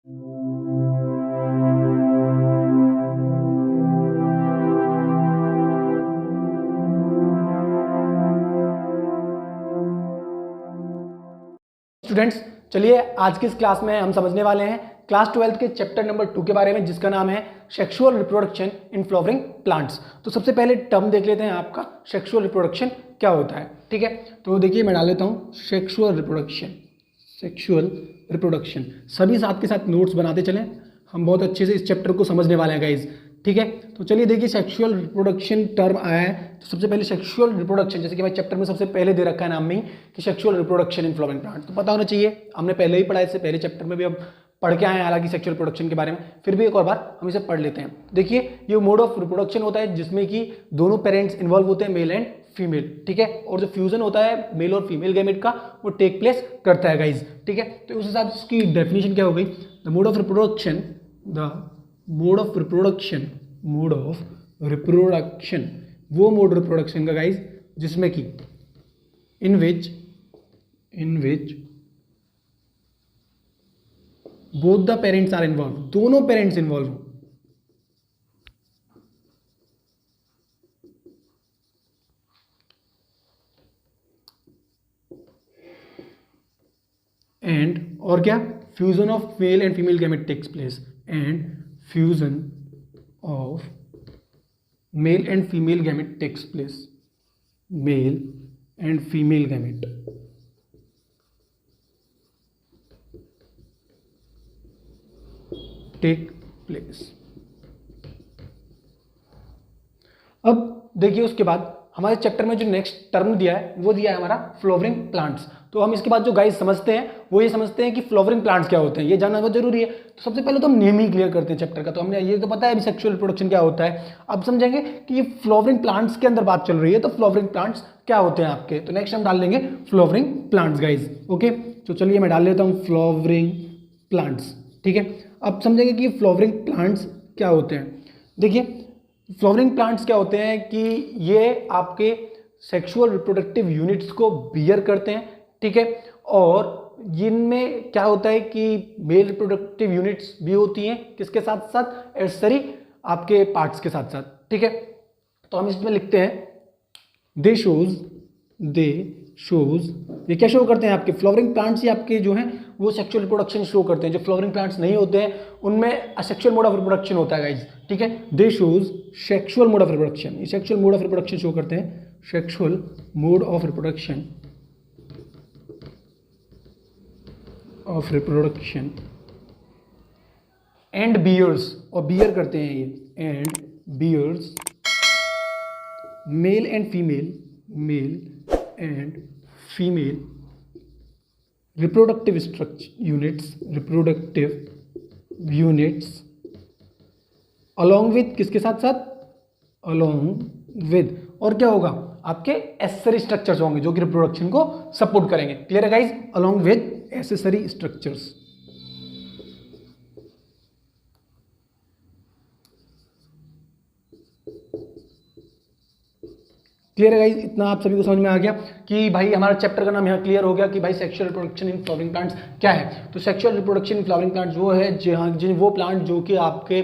Students, चलिए आज की इस क्लास में हम समझने वाले हैं क्लास 12 के चैप्टर नंबर 2 के बारे में, जिसका नाम है sexual reproduction in flowering plants. तो सबसे पहले टर्म देख लेते हैं आपका सेक्सुअल रिप्रोडक्शन क्या होता है। ठीक है, तो देखिए मैं डाल लेता हूँ सेक्सुअल रिप्रोडक्शन। सभी साथ के साथ नोट्स बनाते चलें, हम बहुत अच्छे से इस चैप्टर को समझने वाले हैं गाइज। ठीक है, तो चलिए देखिए सेक्सुअल रिप्रोडक्शन टर्म आया है, तो सबसे पहले सेक्सुअल रिप्रोडक्शन, जैसे कि भाई चैप्टर में सबसे पहले दे रखा है नाम में ही कि sexual reproduction in flowering plant, तो पता होना चाहिए, हमने पहले ही पढ़ा है, इससे पहले चैप्टर में भी हम पढ़ के आए हैं हालांकि सेक्सुअल रिप्रोडक्शन के बारे में, फिर भी एक और बार हम इसे पढ़ लेते हैं। देखिए ये मोड ऑफ रिप्रोडक्शन होता है जिसमें कि दोनों पेरेंट्स इन्वॉल्व होते हैं, मेल एंड फीमेल। ठीक है, और जो फ्यूजन होता है मेल और फीमेल गैमेट का, वो टेक प्लेस करता है गाइज। ठीक है, तो उस हिसाब से उसकी डेफिनेशन क्या हो गई, द मोड ऑफ रिप्रोडक्शन वो मोड रिप्रोडक्शन का गाइज जिसमें कि in which both the parents are involve, दोनों पेरेंट्स इन्वॉल्व हो, एंड और क्या, fusion of male and female gamete takes place, and fusion of male and female gamete takes place, male and female gamete take place. अब देखिए उसके बाद हमारे chapter में जो नेक्स्ट टर्म दिया है वो दिया है हमारा फ्लावरिंग प्लांट्स। तो हम इसके बाद जो गाइस समझते हैं वो ये समझते हैं कि फ्लावरिंग प्लांट्स क्या होते हैं, ये जानना बहुत जरूरी है। तो सबसे पहले तो हम नेम ही क्लियर करते हैं चैप्टर का, तो हमने ये तो पता है अभी सेक्सुअल रिप्रोडक्शन क्या होता है। अब समझेंगे कि ये फ्लावरिंग प्लांट्स के अंदर बात चल रही है, तो फ्लावरिंग प्लांट्स क्या होते हैं आपके, तो नेक्स्ट हम डाल देंगे फ्लावरिंग प्लांट्स गाइज। ओके, तो चलिए मैं डाल लेता हूँ फ्लावरिंग प्लांट्स। ठीक है, अब समझेंगे कि फ्लावरिंग प्लांट्स क्या होते हैं। देखिए फ्लावरिंग प्लांट्स क्या होते हैं कि ये आपके सेक्सुअल रिप्रोडक्टिव यूनिट्स को बियर करते हैं। ठीक है, और इनमें क्या होता है कि मेल रिप्रोडक्टिव यूनिट्स भी होती हैं, किसके साथ साथ, एक्सेसरी आपके पार्ट्स के साथ साथ। ठीक है, तो हम इसमें लिखते हैं दे शोज, ये क्या शो करते हैं आपके फ्लावरिंग प्लांट्स ही आपके जो हैं वो सेक्सुअल रिप्रोडक्शन शो करते हैं। जो फ्लावरिंग प्लांट्स नहीं होते हैं उनमें असेक्सुअल मोड ऑफ रिप्रोडक्शन होता है गाइज। ठीक है, they shows sexual mode of reproduction, ये sexual mode of reproduction show करते हैं, sexual mode of reproduction and bears, और बियर करते हैं ये, and bears male and female reproductive units along with, किसके साथ साथ, अलॉन्ग विद, और क्या होगा आपके एसेसरी स्ट्रक्चर्स होंगे जो कि रिप्रोडक्शन को सपोर्ट करेंगे। क्लियर है guys, along with accessory structures. Clear है गाइज, इतना आप सभी को समझ में आ गया कि भाई हमारा चैप्टर का नाम यहाँ क्लियर हो गया कि भाई sexual reproduction in flowering plants क्या है। तो sexual reproduction in flowering plants वो है वो प्लांट जो कि आपके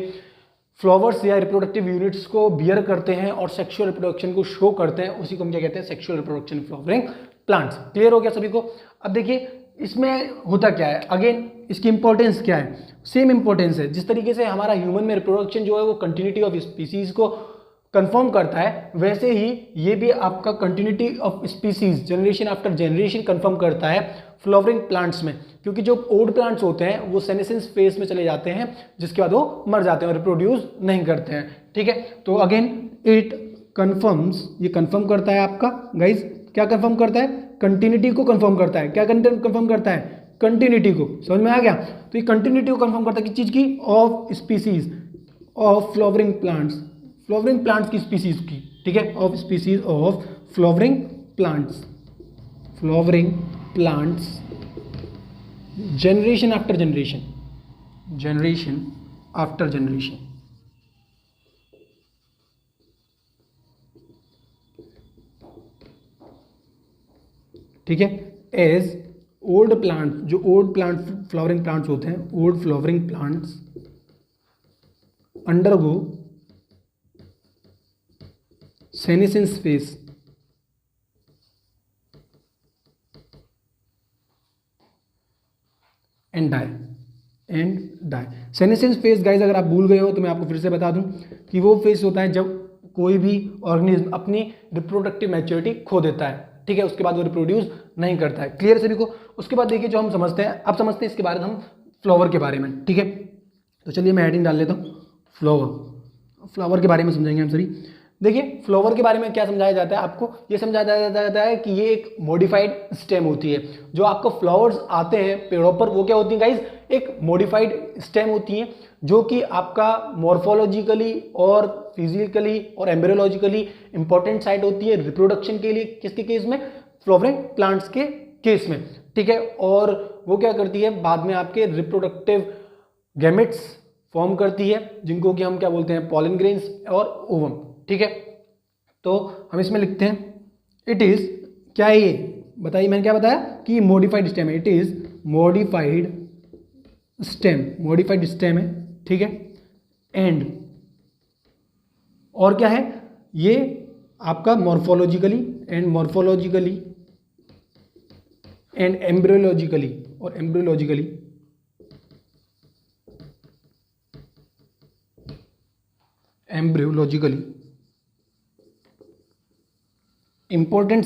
फ्लावर्स या रिप्रोडक्टिव यूनिट्स को बियर करते हैं और सेक्सुअल रिप्रोडक्शन को शो करते हैं, उसी को हम क्या कहते हैं, sexual reproduction in flowering plants. Clear हो गया सभी को। अब देखिए इसमें होता क्या है, अगेन इसकी इंपॉर्टेंस क्या है, सेम इंपॉर्टेंस है जिस तरीके से हमारा ह्यूमन में रिप्रोडक्शन जो है वो कंटिन्यूटी ऑफ स्पीसीज को कंफर्म करता है, वैसे ही ये भी आपका continuity of species generation after generation confirm करता है फ्लावरिंग प्लांट्स में। क्योंकि जो ओड प्लांट्स होते हैं वो सेनेसेंस फेज में चले जाते हैं, जिसके बाद वो मर जाते हैं और रिप्रोड्यूस नहीं करते हैं। ठीक है, तो अगेन इट कंफर्म्स, ये कंफर्म करता है आपका गाइज, क्या कंफर्म करता है, कंटिन्यूटी को कंफर्म करता है। क्या कंफर्म करता है, कंटिन्यूटी को। समझ में आ गया, तो ये कंटिन्यूटी को कंफर्म करता है किस चीज की, of species of flowering plants की स्पीसीज की। ठीक है, of species of flowering plants generation after generation. ठीक है, एज ओल्ड प्लांट्स, जो ओल्ड प्लांट फ्लावरिंग प्लांट्स होते हैं, old flowering plants undergo senescence phase and die. Senescence phase guys अगर आप भूल गए हो तो मैं आपको फिर से बता दूं कि वो फेज होता है जब कोई भी ऑर्गेनिज्म अपनी रिप्रोडक्टिव मैच्योरिटी खो देता है, ठीक है, उसके बाद वो रिप्रोड्यूस नहीं करता है। क्लियर सभी को? उसके बाद देखिए जो हम समझते हैं, अब समझते हैं इसके बारे में हम फ्लावर के बारे में, ठीक है। तो चलिए मैं हेडिंग डाल लेता हूँ, फ्लावर के बारे में समझेंगे हम सभी। देखिए फ्लावर के बारे में क्या समझाया जाता है, आपको ये समझाया जाता है कि ये एक मॉडिफाइड स्टेम होती है। जो आपको फ्लावर्स आते हैं पेड़ों पर वो क्या होती हैं गाइज, एक मॉडिफाइड स्टेम होती हैं जो कि आपका मॉर्फोलॉजिकली और फिजिकली और एम्ब्रियोलॉजिकली इंपॉर्टेंट साइट होती है रिप्रोडक्शन के लिए। किसके केस में? फ्लावरिंग प्लांट्स के केस में, ठीक है। और वो क्या करती है, बाद में आपके रिप्रोडक्टिव गैमेट्स फॉर्म करती है जिनको कि हम क्या बोलते हैं, पॉलन ग्रेन्स और ओवम, ठीक है। तो हम इसमें लिखते हैं इट इज, क्या है ये बताइए, मैंने क्या बताया कि मॉडिफाइड स्टेम है, इट इज मॉडिफाइड स्टेम है, ठीक है। एंड और क्या है ये आपका morphologically and embryologically important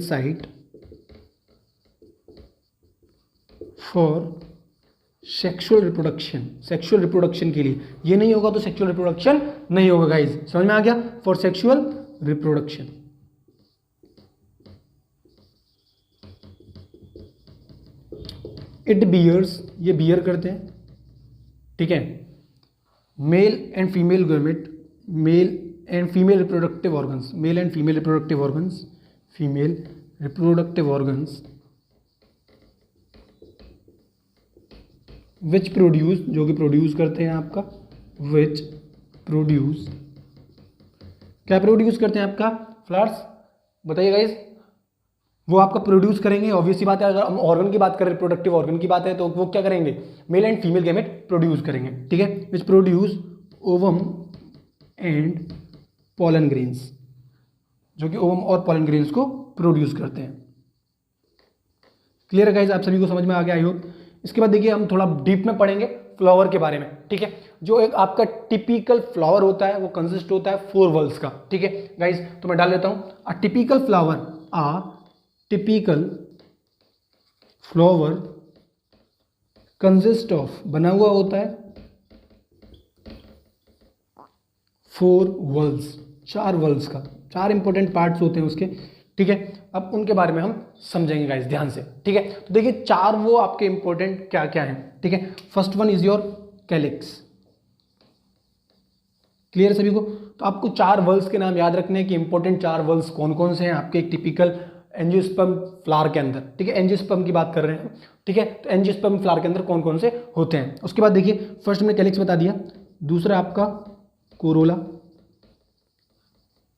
site for sexual reproduction के लिए। ये नहीं होगा तो सेक्सुअल रिप्रोडक्शन नहीं होगा गाइज, समझ में आ गया? For sexual reproduction. It bears, ये बियर करते हैं, ठीक है, male and female gamete, male and female reproductive organs which produce, जो कि प्रोड्यूस करते हैं आपका, क्या प्रोड्यूस करते हैं आपका? फ्लावर्स। बताइए गाइस, वो आपका प्रोड्यूस करेंगे, ऑब्वियस सी बात है। अगर हम ऑर्गन की बात करें, रिप्रोडक्टिव ऑर्गन की बात है, तो वो क्या करेंगे? Mail and female gamete produce करेंगे, ठीक है, which produce ovum and pollen grains, जो कि ओवम और पॉलन ग्रेन्स को प्रोड्यूस करते हैं। क्लियर है गाइस? आप सभी को समझ में आ गया आई होप। इसके बाद देखिए हम थोड़ा डीप में पढ़ेंगे फ्लावर के बारे में, ठीक है। जो एक आपका टिपिकल फ्लावर होता है वो कंसिस्ट होता है 4 वल्स का, ठीक है गाइस। तो मैं डाल लेता हूं a typical flower consist of, बना हुआ होता है 4 वल्स, 4 वल्स का, 4 इंपॉर्टेंट पार्ट्स होते हैं उसके, ठीक है। अब उनके बारे में हम समझेंगे गाइस ध्यान से, ठीक है। तो देखिए 4 वो आपके इंपॉर्टेंट क्या क्या हैं, ठीक है। First one is your calyx. Clear सभी को? तो आपको 4 वल्स के नाम याद रखने हैं कि इंपॉर्टेंट 4 वल्स कौन कौन से हैं आपके एक टिपिकल एंजियोस्पर्म फ्लावर के अंदर, ठीक है। एंजियोस्पर्म की बात कर रहे हैं, ठीक है। तो एंजियोस्पर्म फ्लावर के अंदर कौन कौन से होते हैं। उसके बाद देखिए फर्स्ट हमने कैलिक्स बता दिया, दूसरा आपका कोरोला,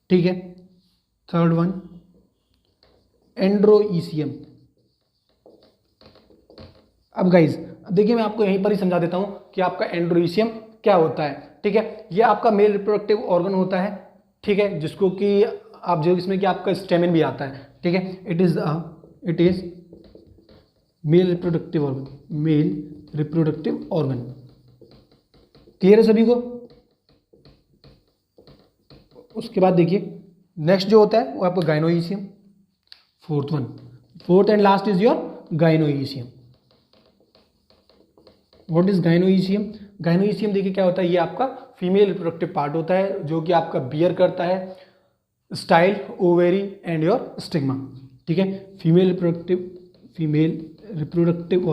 ठीक है। Third one androecium. अब गाइज देखिए मैं आपको यहीं पर ही समझा देता हूं कि आपका एंड्रोईसियम क्या होता है, ठीक है। ये आपका मेल रिप्रोडक्टिव ऑर्गन होता है, ठीक है, जिसको कि आप जो इसमें कि आपका स्टेमिन भी आता है, ठीक है। It is male reproductive organ, clear है सभी को? उसके बाद देखिए नेक्स्ट जो होता है वो आपका gynoecium, fourth and last is your gynoecium. What is gynoecium? Gynoecium देखिए क्या होता है, ये आपका फीमेल रिप्रोडक्टिव पार्ट होता है जो कि आपका बियर करता है style, ovary and your stigma, ठीक है। Female reproductive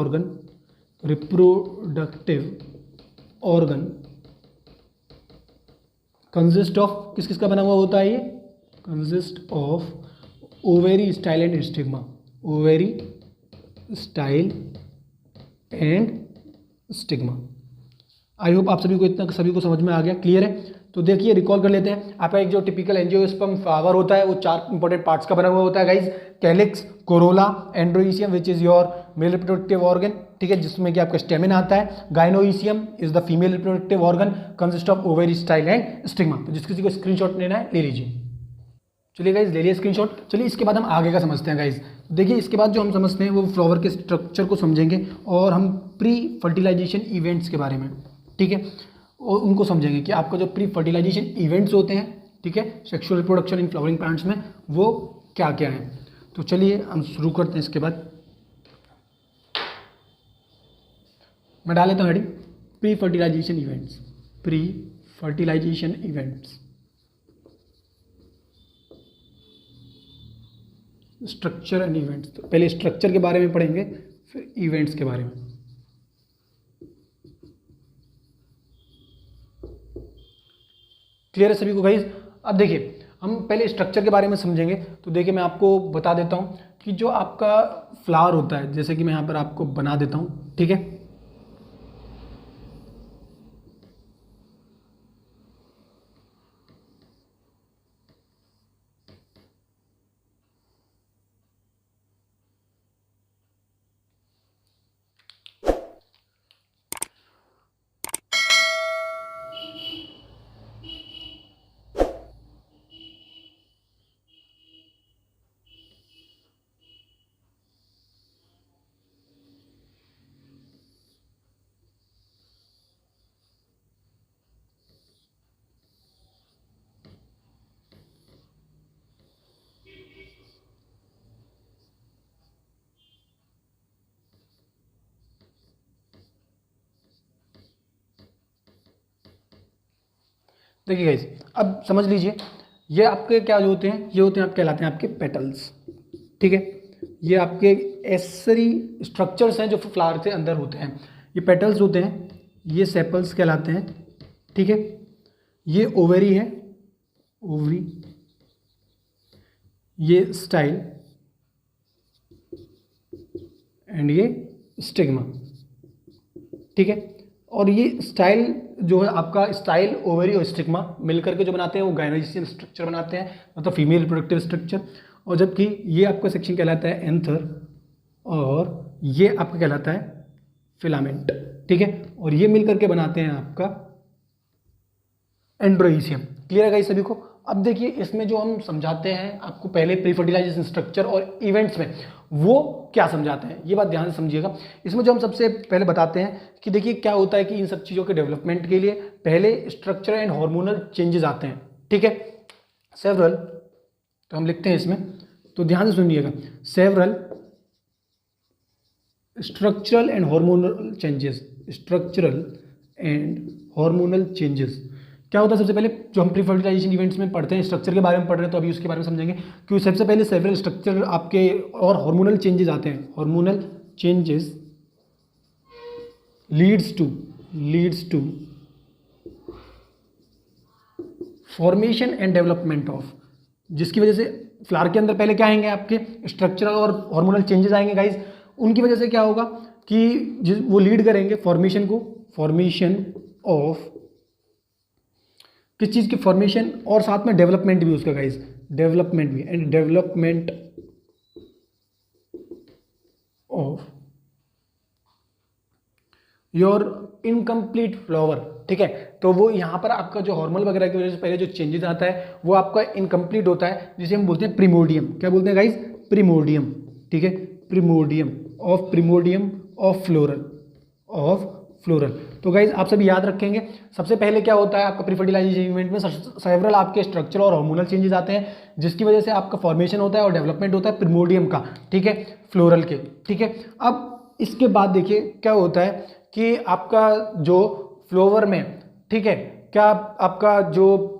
organ consist of, किस किस का बना हुआ होता है ये? Consist of ovary, style and stigma, ovary, style and stigma. I hope आप सभी को इतना सभी को समझ में आ गया, क्लियर है। तो देखिए रिकॉल कर लेते हैं। आपका एक जो टिपिकल एंजियोस्पर्म फ्लावर होता है वो 4 इंपॉर्टेंट पार्ट्स का बना हुआ होता है guys, calyx, corolla, androecium which is your male reproductive organ, ठीक है, जिसमें कि आपका स्टेमिना आता है। Gynoecium is the female reproductive organ, consist of ovary, style and stigma. तो जिस किसी को स्क्रीनशॉट लेना है ले लीजिए। चलिए गाइज ले लिया स्क्रीनशॉट। चलिए इसके बाद हम आगे का समझते हैं गाइज। देखिए इसके बाद जो हम समझते हैं वो फ्लावर के स्ट्रक्चर को समझेंगे और हम प्री फर्टिलाइजेशन इवेंट्स के बारे में, ठीक है, और उनको समझेंगे कि आपका जो प्री फर्टिलाइजेशन इवेंट्स होते हैं, ठीक है, sexual reproduction in flowering plants में, वो क्या क्या है। तो चलिए हम शुरू करते हैं। इसके बाद मैं डाल लेता हूँ heading pre fertilization events. Pre fertilization events, structure and events. तो पहले स्ट्रक्चर के बारे में पढ़ेंगे, फिर इवेंट्स के बारे में। क्लियर है सभी को गाइस। अब देखिए हम पहले स्ट्रक्चर के बारे में समझेंगे। तो देखिए मैं आपको बता देता हूं कि जो आपका फ्लावर होता है, जैसे कि मैं यहां पर आपको बना देता हूं, ठीक है। देखिए गाइस अब समझ लीजिए, ये आपके क्या जो होते हैं, ये होते हैं, आप कहलाते हैं आपके पेटल्स, ठीक है। ये आपके एसरी स्ट्रक्चर्स हैं जो फ्लावर के अंदर होते हैं। ये पेटल्स होते हैं, ये सेपल्स कहलाते हैं, ठीक है। ये ओवरी है, ओवरी, ये स्टाइल एंड ये स्टिग्मा, ठीक है। और ये स्टाइल जो है आपका, स्टाइल, ओवरी और स्टिग्मा मिलकर के जो बनाते हैं वो गाइनोइशियम स्ट्रक्चर बनाते हैं, मतलब फीमेल रिप्रोडक्टिव स्ट्रक्चर। और जबकि ये आपका सेक्शन कहलाता है एंथर और ये आपका कहलाता है फिलामेंट, ठीक है। और ये मिलकर के बनाते हैं आपका एंड्रोइशियम। क्लियर है गाइस सभी को। अब देखिए इसमें जो हम समझाते हैं आपको पहले प्री फर्टिलाइजेशन स्ट्रक्चर और इवेंट्स में, वो क्या समझाते हैं ये बात ध्यान से समझिएगा। इसमें जो हम सबसे पहले बताते हैं कि देखिए क्या होता है कि इन सब चीज़ों के डेवलपमेंट के लिए पहले स्ट्रक्चर एंड हार्मोनल चेंजेस आते हैं, ठीक है। सेवरल, तो हम लिखते हैं इसमें, तो ध्यान से सुनिएगा, several structural and hormonal changes. Structural and hormonal changes क्या होता है। सबसे पहले जो हम प्री फर्टिलाइजेशन इवेंट्स में पढ़ते हैं, स्ट्रक्चर के बारे में पढ़ रहे हैं, तो अभी उसके बारे में समझेंगे। क्योंकि सबसे पहले सेवरल स्ट्रक्चर आपके और हार्मोनल चेंजेस आते हैं। Hormonal changes leads to formation and development of, जिसकी वजह से फ्लावर के अंदर पहले क्या आएंगे आपके स्ट्रक्चरल और हार्मोनल चेंजेस आएंगे गाइज। उनकी वजह से क्या होगा कि वो लीड करेंगे फॉर्मेशन को, फॉर्मेशन ऑफ किस चीज़ की, फॉर्मेशन, और साथ में डेवलपमेंट भी उसका गाइज, डेवलपमेंट भी, and development of your incomplete flower, ठीक है। तो वो यहाँ पर आपका जो हार्मोन वगैरह की वजह से पहले जो चेंजेस आता है वो आपका इनकम्प्लीट होता है, जिसे हम बोलते हैं प्रीमोडियम। क्या बोलते हैं गाइज? प्रीमोडियम, ठीक है। प्रीमोडियम ऑफ फ्लोरल। तो गाइज आप सभी याद रखेंगे, सबसे पहले क्या होता है आपका प्री फर्टिलाइजेशन इवेंट में, सेवरल आपके स्ट्रक्चर और हार्मोनल चेंजेस आते हैं, जिसकी वजह से आपका फॉर्मेशन होता है और डेवलपमेंट होता है प्रीमोडियम का, ठीक है, फ्लोरल के, ठीक है। अब इसके बाद देखिए क्या होता है कि आपका जो फ्लावर में, ठीक है, क्या आपका जो,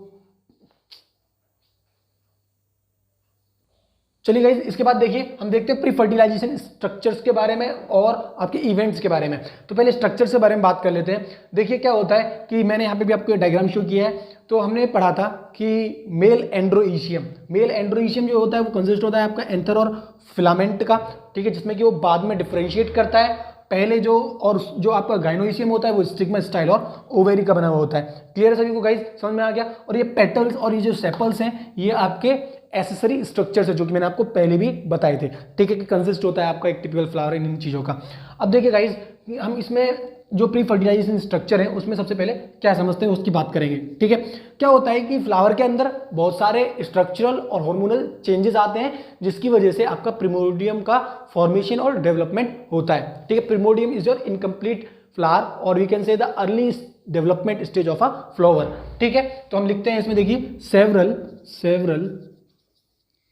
चलिए गाइस इसके बाद देखिए हम देखते हैं प्री फर्टिलाइजेशन स्ट्रक्चर्स के बारे में और आपके इवेंट्स के बारे में। तो पहले स्ट्रक्चर्स के बारे में बात कर लेते हैं। देखिए क्या होता है कि मैंने यहाँ पे भी आपको डायग्राम शो किया है। तो हमने पढ़ा था कि मेल एंड्रोइशियम जो होता है वो कंसिस्ट होता है आपका एंथर और फिलामेंट का, ठीक है, जिसमें कि वो बाद में डिफरेंशिएट करता है पहले जो और जो आपका गाइनोइशियम होता है वो स्टिग्मा स्टाइल और ओवेरी का बना हुआ होता है। क्लियर है सभी को गाइस, समझ में आ गया। और ये पेटल्स और ये जो सेपल्स हैं ये आपके एसेसरी स्ट्रक्चर्स है जो कि मैंने आपको पहले भी बताए थे, ठीक है, कि कंसिस्ट होता है आपका एक टिपिकल फ्लावर इन चीज़ों का। अब देखिए गाइस, हम इसमें जो प्री फर्टिलाइजेशन स्ट्रक्चर है उसमें सबसे पहले क्या समझते हैं उसकी बात करेंगे, ठीक है। क्या होता है कि फ्लावर के अंदर बहुत सारे स्ट्रक्चरल और हार्मोनल चेंजेस आते हैं जिसकी वजह से आपका प्रिमोडियम का फॉर्मेशन और डेवलपमेंट होता है, ठीक है। Primordium is your incomplete flower और we can say the early development stage of a flower, ठीक है। तो हम लिखते हैं इसमें, देखिए several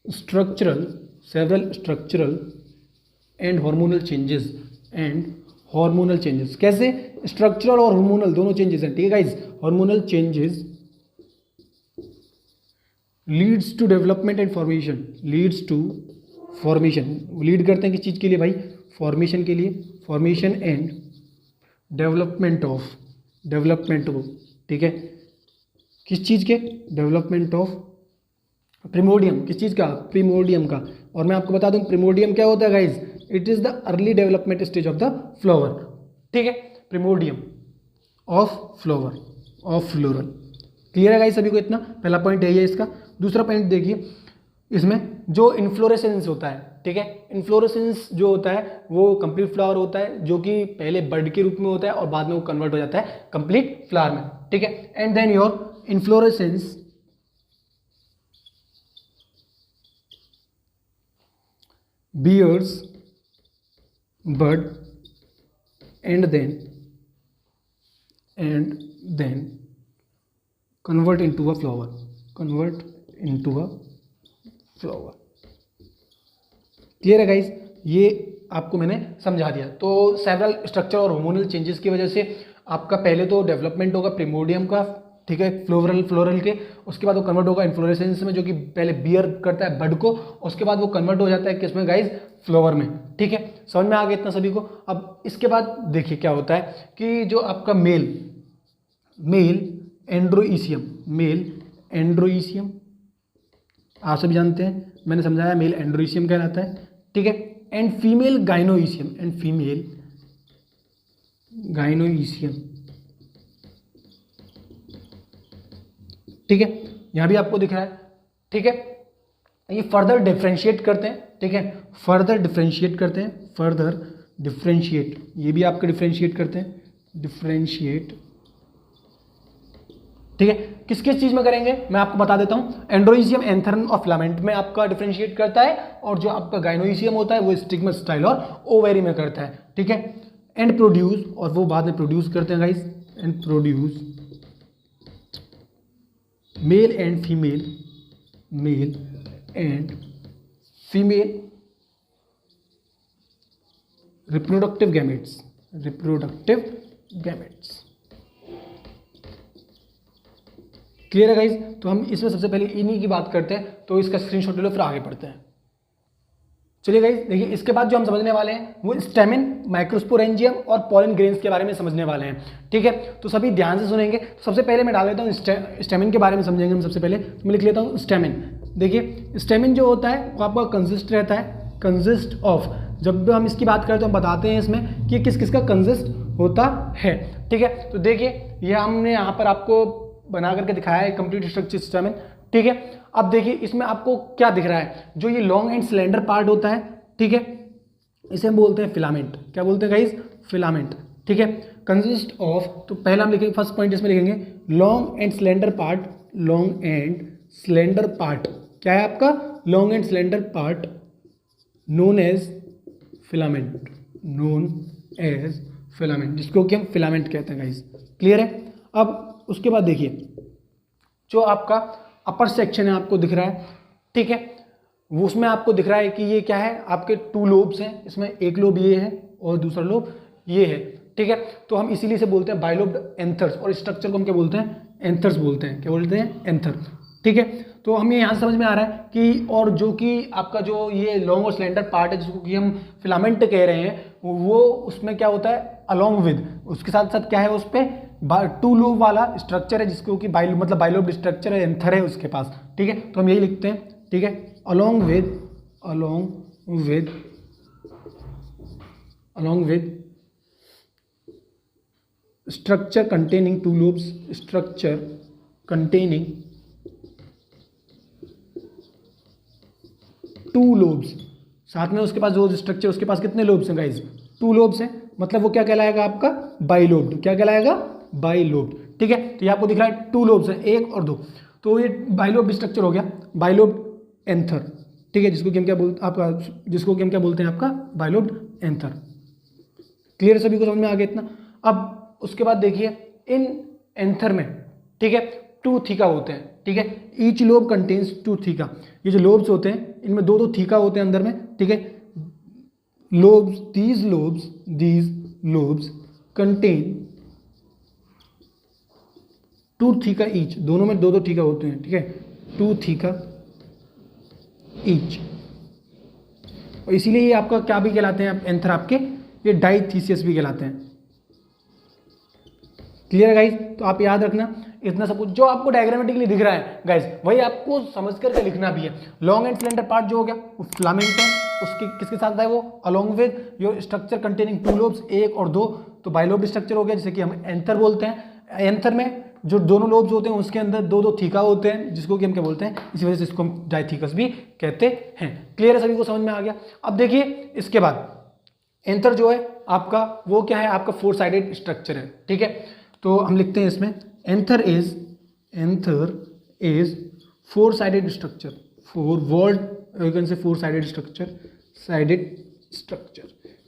structural and hormonal changes कैसे, स्ट्रक्चरल और हार्मोनल दोनों चेंजेस हैं, ठीक है guys. Hormonal changes leads to development and formation, lead करते हैं किस चीज़ के लिए भाई, फॉर्मेशन के लिए, फॉर्मेशन एंड डेवलपमेंट ऑफ, ठीक है, किस चीज़ के, डेवलपमेंट ऑफ प्रिमोडियम, किस चीज़ का, प्रिमोडियम का। और मैं आपको बता दूं प्रिमोडियम क्या होता है guys, it is the early development stage of the flower, ठीक है, प्रिमोडियम ऑफ फ्लोरल। क्लियर है गाइज सभी को, इतना पहला पॉइंट यही है इसका। दूसरा पॉइंट देखिए, इसमें जो इन्फ्लोरेसेंस होता है, ठीक है, इन्फ्लोरेसेंस जो होता है वो कंप्लीट फ्लावर होता है जो कि पहले बड के रूप में होता है और बाद में वो कन्वर्ट हो जाता है कंप्लीट फ्लावर में, ठीक है। And then your inflorescence bears bud and then convert into a flower, clear है गाइस, ये आपको मैंने समझा दिया। तो सेवरल स्ट्रक्चर और हार्मोनल चेंजेस की वजह से आपका पहले तो डेवलपमेंट होगा प्रिमोडियम का, ठीक है, फ्लोरल के, उसके बाद वो कन्वर्ट होगा इन्फ्लोरेसेंस में जो कि पहले बियर करता है बड को, उसके बाद वो कन्वर्ट हो जाता है किसमें गाइज, फ्लावर में, ठीक है। समझ में आ गया इतना सभी को। अब इसके बाद देखिए क्या होता है कि जो आपका मेल एंड्रोइशियम आप सभी जानते हैं, मैंने समझाया मेल एंड्रोइशियम कहलाता है, ठीक है। एंड फीमेल गाइनोइशियम, ठीक है, यहां भी आपको दिख रहा है, ठीक है। ये फर्दर डिफ्रेंशिएट करते हैं, ठीक है, फर्दर डिफ्रेंशिएट, ये भी आपके डिफ्रेंशिएट करते हैं, ठीक है। किस किस चीज में करेंगे मैं आपको बता देता हूं। एंड्रोइशियम एंथरन और फिलामेंट में आपका डिफ्रेंशिएट करता है, और जो आपका गाइनोइशियम होता है वो स्टिग्मा स्टाइल और ओवेरी में करता है, ठीक है। एंड प्रोड्यूस, और वो बाद में प्रोड्यूस करते हैं guys, and produce mail and female reproductive gametes, clear है गाइस। तो हम इसमें सबसे पहले इन्हीं की बात करते हैं, तो इसका स्क्रीनशॉट ले लो फिर आगे बढ़ते हैं। चलिए गाइस देखिए, इसके बाद जो हम समझने वाले हैं वो स्टेमिन, माइक्रोस्पोरेंजियम और पॉलन ग्रेन्स के बारे में समझने वाले हैं, ठीक है। तो सभी ध्यान से सुनेंगे। सबसे पहले मैं डाल देता हूँ स्टेमिन के बारे में समझेंगे हम। सबसे पहले मैं लिख लेता हूँ स्टेमिन। देखिए स्टेमिन जो होता है वो आपका कंसिस्ट ऑफ, जब भी हम इसकी बात करें तो हम बताते हैं इसमें कि किस किस का कंसिस्ट होता है, ठीक है। तो देखिए ये हमने यहाँ पर आपको बना करके दिखाया है कंप्लीट स्ट्रक्चर स्टेमिन, ठीक है। अब देखिए इसमें आपको क्या दिख रहा है, जो ये लॉन्ग एंड स्लेंडर पार्ट होता है, ठीक है, इसे हम बोलते हैं फिलामेंट। क्या बोलते हैं गाइस, फिलामेंट, ठीक है। कंसिस्ट ऑफ, तो पहला हम लिखेंगे, फर्स्ट पॉइंट इसमें लिखेंगे लॉन्ग एंड स्लेंडर पार्ट, क्या है आपका, long and slender part known as filament, जिसको कि हम फिलामेंट कहते हैं गाइस, क्लियर है। अब उसके बाद देखिए जो आपका अपर सेक्शन है आपको दिख रहा है, ठीक है, वो उसमें आपको दिख रहा है कि ये क्या है, आपके 2 लोब्स हैं, इसमें एक लोब ये है और दूसरा लोब ये है, ठीक है। तो हम इसीलिए से बोलते हैं बाइलोब्ड एंथर्स, और स्ट्रक्चर को हम क्या बोलते हैं, एंथर्स बोलते हैं, क्या बोलते हैं, एंथर, ठीक है। तो हमें यहाँ समझ में आ रहा है कि, और जो कि आपका जो ये लॉन्ग और स्लेंडर पार्ट है जिसको कि हम फिलामेंट कह रहे हैं, वो उसमें क्या होता है, अलॉन्ग विद, उसके साथ साथ क्या है, उस पर 2 लोब वाला स्ट्रक्चर है जिसको कि बाइलोब्ड स्ट्रक्चर है, एंथर है उसके पास, ठीक है। तो हम यही लिखते हैं, ठीक है, along with structure containing two lobes, structure containing two lobes, साथ में उसके पास जो स्ट्रक्चर, उसके पास कितने लोब्स हैं गाइज, 2 लोब्स हैं, मतलब वो क्या कहलाएगा आपका बाइलोब्ड, क्या कहलाएगा बाइलोब्ड, ठीक है। तो ये आपको दिख रहा है 2 लोब्स हैं, 1 और 2, तो ये बाइलोब्ड स्ट्रक्चर हो गया, बाइलोब्ड एंथर, ठीक है, जिसको कि हम क्या बोलते आपका, जिसको कि हम क्या बोलते हैं आपका बाइलोब्ड एंथर। क्लियर, सभी को समझ में आ गया इतना। अब उसके बाद देखिए इन एंथर में, ठीक है, 2 थीका होते हैं, ठीक है, ईच लोब कंटेन्स 2 थीका, ये जो लोब्स होते हैं इनमें 2 थीका होते हैं अंदर में, ठीक है। Lobes, these lobes contain 2 theca each, दोनों में 2 थीका होते हैं, ठीक है, 2 थीका ईच, और इसीलिए ये आपका क्या भी कहलाते हैं एंथर, आपके ये डाइथीसियस भी कहलाते हैं। क्लियर है गाइज, तो आप याद रखना इतना सब कुछ जो आपको डायग्रामेटिकली दिख रहा है गाइज, वही आपको समझ करके लिखना भी है। लॉन्ग एंड सिलेंडर पार्ट जो हो गया वो फिलामेंट है, उसके किसके साथ है वो, along with your structure containing 2 lobes, 1 और 2, तो बाइलोब स्ट्रक्चर हो गया, जिसे कि हम एंथर बोलते हैं। एंथर में जो दोनों लोब्स होते हैं उसके अंदर 2 थीका होते हैं, जिसको कि हम क्या बोलते हैं, इसी वजह से इसको हम डाइथीकस भी कहते हैं। क्लियर है, सभी को समझ में आ गया। अब देखिए इसके बाद एंथर जो है आपका वो क्या है, आपका 4 साइडेड स्ट्रक्चर है, ठीक है। तो हम लिखते हैं इसमें anther is 4 sided structure, 4 walled, you can say 4 sided structure,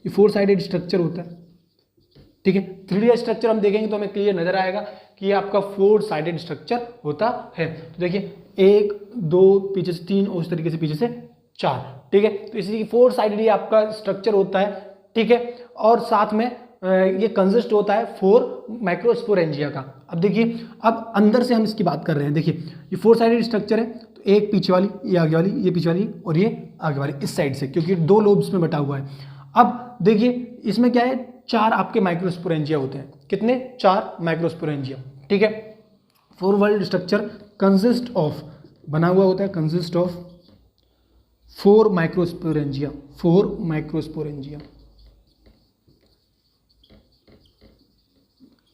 ये 4 साइडेड स्ट्रक्चर होता है, ठीक है। 3D स्ट्रक्चर हम देखेंगे तो हमें क्लियर नजर आएगा कि ये आपका 4 साइडेड स्ट्रक्चर होता है। तो देखिए 1 2 पीछे से 3 और इस तरीके से पीछे से 4, ठीक है। तो इसी 4 साइडेड आपका स्ट्रक्चर होता है, ठीक है, और साथ में ये कंसिस्ट होता है 4 माइक्रोस्पोरेंजिया का। अब देखिए, अब अंदर से हम इसकी बात कर रहे हैं, देखिए ये 4 साइडेड स्ट्रक्चर है, तो एक पीछे वाली, ये आगे वाली, ये पीछे वाली और ये आगे वाली, इस साइड से, क्योंकि 2 लोब्स में बटा हुआ है। अब देखिए इसमें क्या है, 4 आपके माइक्रोस्पोरेंजिया होते हैं, कितने, 4 माइक्रोस्पोरेंजिया, ठीक है। 4 वॉल्ड स्ट्रक्चर कंसिस्ट ऑफ, बना हुआ होता है, consist of 4 microsporangia, 4 microsporangia.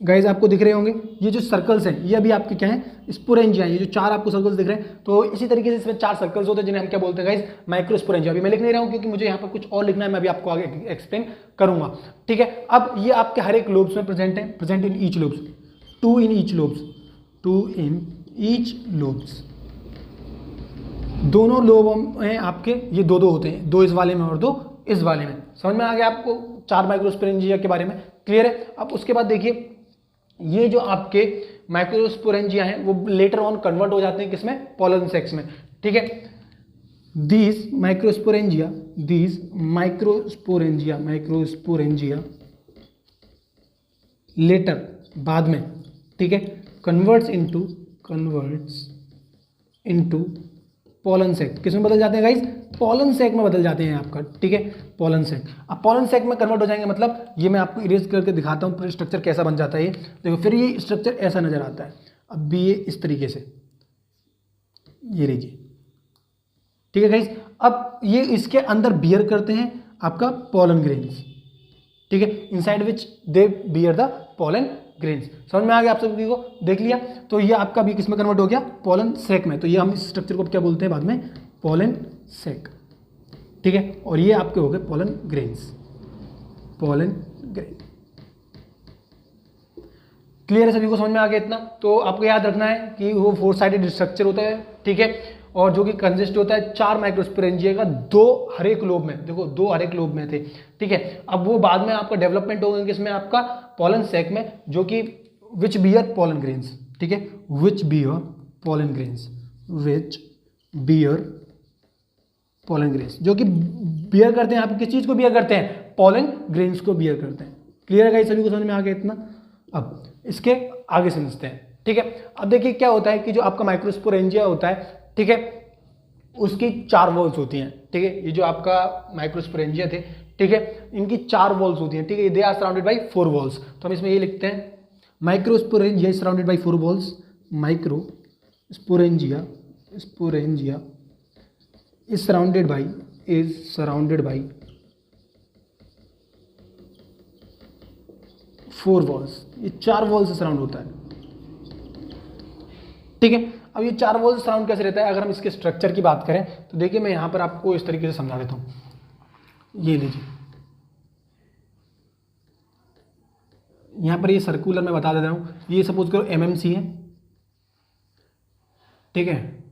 Guys आपको दिख रहे होंगे ये जो सर्कल्स हैं, ये अभी आपके क्या हैं, स्पोरेंजिया, ये जो 4 आपको सर्कल्स दिख रहे हैं, तो इसी तरीके से इसमें 4 सर्कल्स होते हैं जिन्हें हम क्या बोलते हैं गाइज, माइक्रोस्पोरेंजिया। अभी मैं लिख नहीं रहा हूं क्योंकि मुझे यहाँ पर कुछ और लिखना है, मैं अभी आपको आगे एक्सप्लेन करूंगा, ठीक है। अब ये आपके हर एक लोब्स में प्रेजेंट है, present in each lobes, 2 in each lobes, 2 in each lobes, दोनों लोब हैं आपके, ये 2 होते हैं, 2 इस वाले में और 2 इस वाले में। समझ में आ गया आपको 4 माइक्रोस्पोरेंजिया के बारे में, क्लियर है। अब उसके बाद देखिए ये जो आपके माइक्रोस्पोरेंजिया हैं वो लेटर ऑन कन्वर्ट हो जाते हैं किसमें, पॉलन सेक्स में, ठीक है। दीज माइक्रोस्पोरेंजिया लेटर, बाद में, ठीक है, कन्वर्ट्स इनटू पॉलन सेक, किसमें बदल जाते हैं गाइज, पॉलन सेक में बदल जाते हैं आपका, ठीक है, पॉलन सेक। अब पॉलन सेक में कन्वर्ट हो जाएंगे, मतलब ये मैं आपको इरेज करके दिखाता हूँ स्ट्रक्चर कैसा बन जाता है। ये देखो, फिर ये स्ट्रक्चर ऐसा नजर आता है, अब भी ये इस तरीके से, ये देखिए, ठीक है गाइज। अब ये इसके अंदर बियर करते हैं आपका पॉलन ग्रेन्स, ठीक है, inside which they bear the pollen grains. समझ में आ गया आप सभी को, देख लिया। तो ये आपका भी किस में कन्वर्ट हो गया, पॉलन सेक में। तो ये हम इस स्ट्रक्चर को क्या बोलते हैं बाद में, पॉलन सेक, ठीक है। और ये आपके हो गए pollen grains, pollen grain. Clear है, सभी को समझ में आ गया इतना। तो आपको याद रखना है कि वो 4 साइडेड स्ट्रक्चर होता है, ठीक है, और जो कि कंसिस्ट होता है 4 माइक्रोस्पोरेंजिया का, 2 हर एक लोब में, देखो 2 हर एक लोब में थे, ठीक है। अब वो बाद में आपका डेवलपमेंट होगा किसमें, आपका पॉलन सेक में, जो कि विच बियर पॉलन ग्रेन्स, ठीक है, विच बियर पॉलन ग्रेन्स, विच बियर पॉलन ग्रेन्स, जो कि बियर करते हैं, आप किस चीज को बियर करते हैं, पॉलन ग्रेन्स को बियर करते हैं। क्लियर है, सभी को समझ में आ गया इतना। अब इसके आगे समझते हैं, ठीक है। अब देखिए क्या होता है कि जो आपका माइक्रोस्पोरेंजिया होता है, ठीक है, उसकी 4 वॉल्स होती हैं, ठीक है। ये जो आपका माइक्रोस्पोरेंजिया थे, ठीक है, इनकी 4 वॉल्स होती हैं, ठीक है, they are surrounded by 4 walls. तो हम इसमें ये लिखते हैं, microsporangia is surrounded by 4 walls, microsporangia is surrounded by 4 4 walls, ये 4 वॉल्स से सराउंड होता है। ठीक है, अब ये 4 वॉल्स सराउंड कैसे रहता है, अगर हम इसके स्ट्रक्चर की बात करें तो देखिए मैं यहाँ पर आपको इस तरीके से समझा देता हूँ। ये लीजिए, यहाँ पर ये सर्कुलर मैं बता देता हूँ, ये सपोज करो एमएमसी है, ठीक है,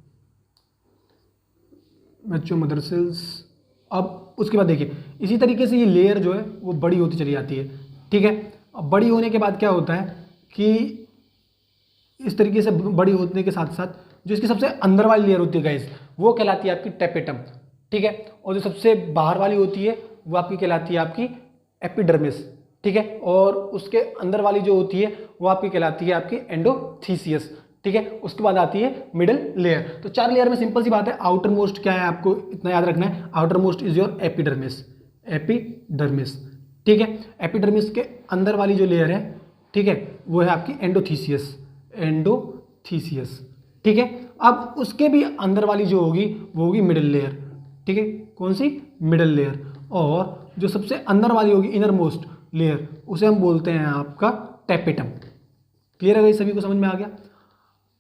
मैच्योर मदर सेल्स। अब उसके बाद देखिए इसी तरीके से ये लेयर जो है वो बड़ी होती चली जाती है। ठीक है, अब बड़ी होने के बाद क्या होता है कि इस तरीके से बड़ी होने के साथ साथ जो इसकी सबसे अंदर वाली लेयर होती है गाइस, वो कहलाती है आपकी टेपेटम। ठीक है, और जो सबसे बाहर वाली होती है वो आपकी कहलाती है आपकी एपिडर्मिस। ठीक है, और उसके अंदर वाली जो होती है वो आपकी कहलाती है आपकी एंडोथीसियस। ठीक है, उसके बाद आती है मिडल लेयर। तो 4 लेयर में सिंपल सी बात है, आउटर मोस्ट क्या है आपको इतना याद रखना है, outer most is your epidermis, epidermis. ठीक है, एपिडर्मिस के अंदर वाली जो लेयर है, ठीक है, वो है आपकी एंडोथीसियस, एंडोथीसियस। ठीक है, अब उसके भी अंदर वाली जो होगी वो होगी मिडिल लेयर। ठीक है, कौन सी, मिडिल लेयर। और जो सबसे अंदर वाली होगी इनर मोस्ट लेयर, उसे हम बोलते हैं आपका टेपेटम। क्लियर है भाई, सभी को समझ में आ गया।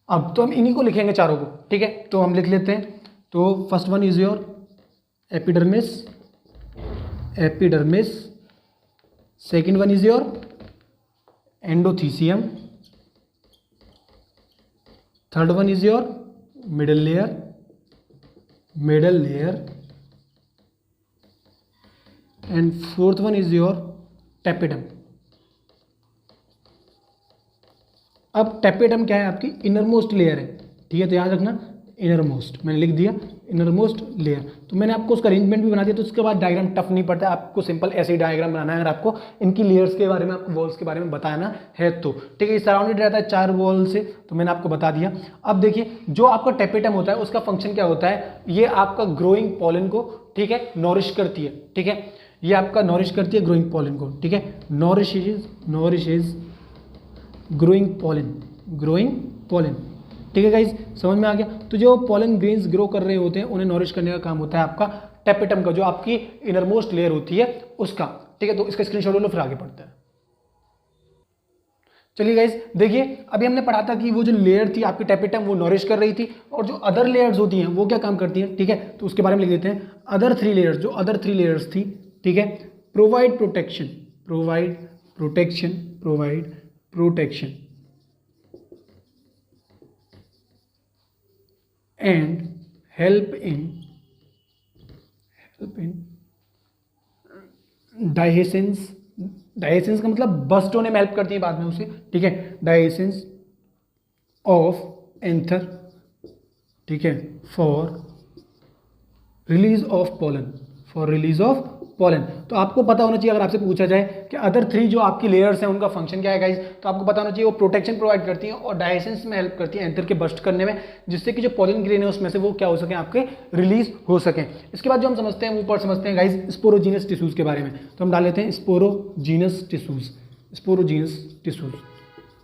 अब तो हम इन्हीं को लिखेंगे चारों को। ठीक है, तो हम लिख लेते हैं। तो first one is your epidermis, epidermis. Second one is your endothecium. Third one is your middle layer, middle layer. And fourth one is your tapetum. अब टेपेटम क्या है, आपकी इनर मोस्ट लेयर है। ठीक है, तो याद रखना इनर मोस्ट, मैंने लिख दिया इनर मोस्ट लेयर। तो मैंने आपको उसका अरेंजमेंट भी बना दिया, तो उसके बाद डायग्राम टफ नहीं पड़ता है, आपको सिंपल ऐसे ही डायग्राम बनाना है अगर आपको इनकी लेयर्स के बारे में, आपको वॉल्स के बारे में बताना है तो। ठीक है, सराउंडेड रहता है 4 वॉल से, तो मैंने आपको बता दिया। अब देखिए जो आपका टेपेटम होता है उसका फंक्शन क्या होता है, ये आपका ग्रोइंग पॉलन को, ठीक है, नॉरिश करती है। ठीक है, ये आपका नॉरिश करती है ग्रोइंग पॉलन को। ठीक है, नॉरिशेज ग्रोइंग पॉलन, ग्रोइंग पॉलन। ठीक है गाइज, समझ में आ गया। तो जो पॉलन ग्रेन्स ग्रो कर रहे होते हैं उन्हें नॉरिश करने का काम होता है आपका टेपेटम का, जो आपकी इनरमोस्ट लेयर होती है उसका। ठीक है, तो इसका स्क्रीनशॉट लो, फिर आगे पढ़ते हैं। चलिए गाइज देखिए, अभी हमने पढ़ा था कि वो जो लेयर थी आपकी टेपेटम वो नॉरिश कर रही थी, और जो अदर लेयर्स होती हैं वो क्या काम करती हैं। ठीक है, तो उसके बारे में लिख देते हैं। अदर 3 लेयर्स, जो अदर 3 लेयर्स थी, ठीक है, provide protection, provide protection, provide protection and help in digestions. Digestions का मतलब बस्ट होने में हेल्प करती है बाद में उसे। ठीक है, डाइजेशंस ऑफ एंथर, ठीक है, for release of pollen, for release of pollen. तो आपको पता होना चाहिए, अगर आपसे पूछा जाए कि अदर 3 जो आपकी लेयर्स हैं उनका फंक्शन क्या है गाइज, तो आपको पता होना चाहिए वो प्रोटेक्शन प्रोवाइड करती हैं और डाइजेशन में हेल्प करती है एंथर के बस्ट करने में, जिससे कि जो पोलन ग्रेन है उसमें से वो क्या हो सके, आपके रिलीज हो सके। इसके बाद जो हम समझते हैं ऊपर समझते हैं गाइज स्पोरोजीनस टिश्यूज के बारे में। तो हम डाल लेते हैं स्पोरोजीनस टिश्यूज, स्पोरोजीनस टिश्यूज।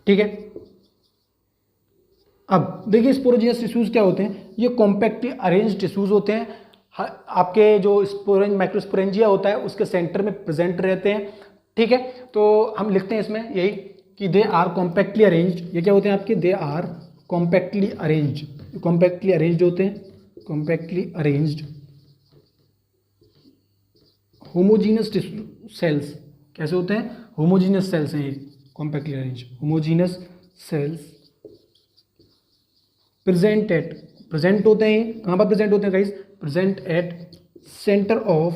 ठीक है, अब देखिए स्पोरोजीनस टिश्यूज क्या होते हैं, ये कॉम्पैक्टली अरेंज टिश्यूज होते हैं। आपके जो स्पोरेंज माइक्रोस्पोरेंजिया होता है उसके सेंटर में प्रेजेंट रहते हैं। ठीक है, तो हम लिखते हैं इसमें यही कि दे आर कॉम्पैक्टली अरेंज्ड। ये क्या होते हैं आपके, they are compactly arranged, compactly arranged होते हैं, कॉम्पैक्टली अरेंज्ड होमोजीनस सेल्स। कैसे होते हैं, होमोजीनस सेल्स हैं ये, compactly arranged homogeneous cells. Present at, present होते हैं ये कहाँ पर प्रेजेंट होते हैं guys, present at center of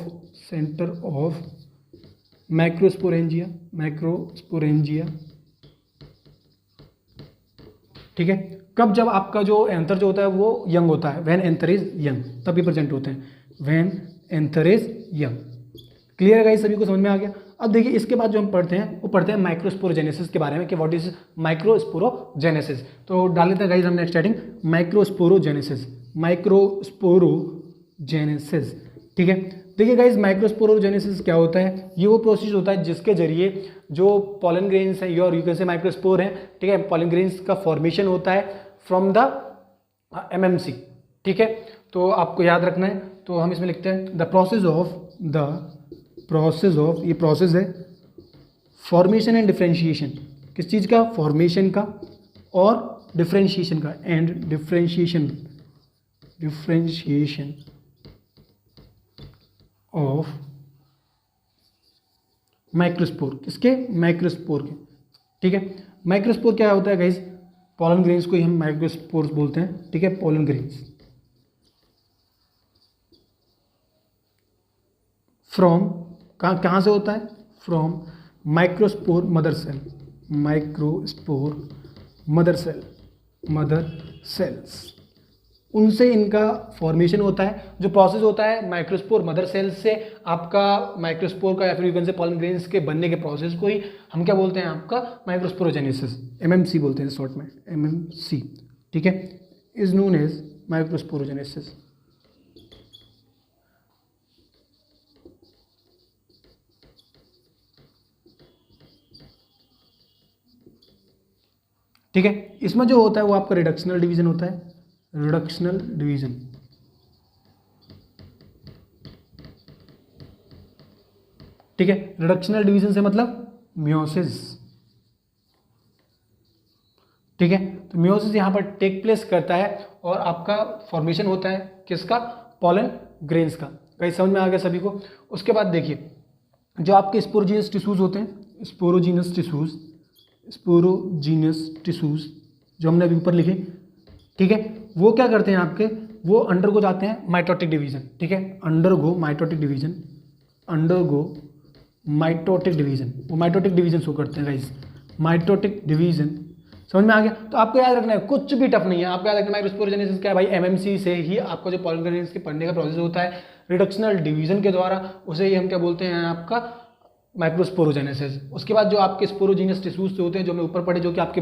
microsporangia, microsporangia. ठीक है, कब, जब आपका जो एंथर जो होता है वो यंग होता है, व्हेन एंथर इज यंग, तभी प्रेजेंट होते हैं, when anther is young. Clear है गाइस, सभी को समझ में आ गया। अब देखिए इसके बाद जो हम पढ़ते हैं वो पढ़ते हैं माइक्रोस्पोरोजेनेसिस के बारे में कि व्हाट इज माइक्रोस्पोरोजेनेसिस। तो डाल लेते हैं गाइस हमने स्टार्टिंग माइक्रोस्पोरोजेनेसिस, माइक्रोस्पोरोजेनेसिस। ठीक है, देखिए गाइस माइक्रोस्पोरोजेनेसिस क्या होता है, ये वो प्रोसेस होता है जिसके जरिए जो पॉलन ग्रेन्स है और यू कैन से माइक्रोस्पोर है, ठीक है, पॉलन ग्रेन्स का फॉर्मेशन होता है फ्रॉम द एमएमसी। ठीक है, तो आपको याद रखना है, तो हम इसमें लिखते हैं द प्रोसेस ऑफ, ये प्रोसेस है फॉर्मेशन एंड डिफ्रेंशिएशन, किस चीज़ का? फॉर्मेशन का और डिफ्रेंशिएशन का, एंड डिफ्रेंशिएशन ऑफ माइक्रोस्पोर, किसके? माइक्रोस्पोर के। ठीक है, माइक्रोस्पोर क्या होता है गाइज? पॉलन ग्रेन्स को ही हम माइक्रोस्पोर्स बोलते हैं। ठीक है, पॉलन ग्रेन्स फ्रॉम, कहाँ से होता है? From microspore mother cell, microspore mother cells, उनसे इनका फॉर्मेशन होता है। जो प्रोसेस होता है माइक्रोस्पोर मदर सेल्स से आपका माइक्रोस्पोर का या फिर यूं से पॉलन ग्रेन्स के बनने के प्रोसेस को ही हम क्या बोलते हैं? आपका माइक्रोस्पोरोजेनेसिस, एमएमसी बोलते हैं शॉर्ट में, एमएमसी। ठीक है, इज नोन एज माइक्रोस्पोरोजेनेसिस। ठीक है, इसमें जो होता है वो आपका रिडक्शनल डिवीजन होता है, रिडक्शनल डिवीजन। ठीक है, रिडक्शनल डिवीजन से मतलब मियोसिस। ठीक है, तो मियोसिस यहाँ पर टेक प्लेस करता है और आपका फॉर्मेशन होता है किसका? पॉलन ग्रेन्स का। कहीं समझ में आ गया सभी को? उसके बाद देखिए, जो आपके स्पोरोजीनियस टिश्यूज होते हैं, स्पोरोजीनियस टिश्यूज जो हमने अभी ऊपर लिखे, ठीक है, वो क्या करते हैं आपके? वो अंडरगो जाते हैं माइटोटिक डिवीजन। ठीक है, अंडरगो माइटोटिक डिवीजन, वो माइटोटिक डिवीजन शो करते हैं गाइस, माइटोटिक डिवीजन। समझ में आ गया? तो आपको याद रखना है, कुछ भी टफ नहीं है, आपको याद रखना है माइक्रोस्पोरोजेनेसिस क्या है भाई? एमएमसी से ही आपका जो पॉलन ग्रेन्स के पढ़ने का प्रोसेस होता है रिडक्शनल डिवीजन के द्वारा, उसे ही हम क्या बोलते हैं? आपका माइक्रोस्पोरोजेनेसिस। उसके बाद जो आपके स्पोरोजीनियस टिश्यूज होते हैं, जो हमने ऊपर पढ़े, जो कि आपके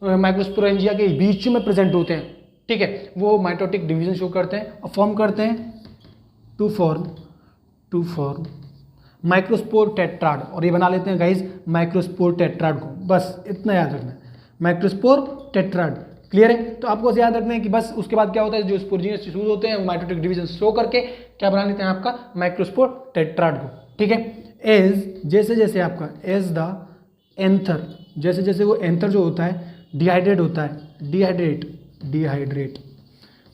माइक्रोस्पोरेंजिया के बीच में प्रेजेंट होते हैं। ठीक है, वो माइटोटिक डिवीजन शो करते हैं और फॉर्म करते हैं टू फॉर्म माइक्रोस्पोर टेट्राड, और ये बना लेते हैं गाइज माइक्रोस्पोर टेट्राड को। बस इतना याद रखना है, माइक्रोस्पोर टेट्राड। क्लियर है? तो आपको बस याद रखना है कि बस उसके बाद क्या होता है? जो स्पोरोजीनियस टिश्यूज होते हैं वो माइटोटिक डिवीजन शो करके क्या बना लेते हैं? आपका माइक्रोस्पोर टेट्राड को। ठीक है, एज जैसे जैसे आपका एज द एंथर, जैसे जैसे वो एंथर जो होता है डिहाइड्रेट होता है,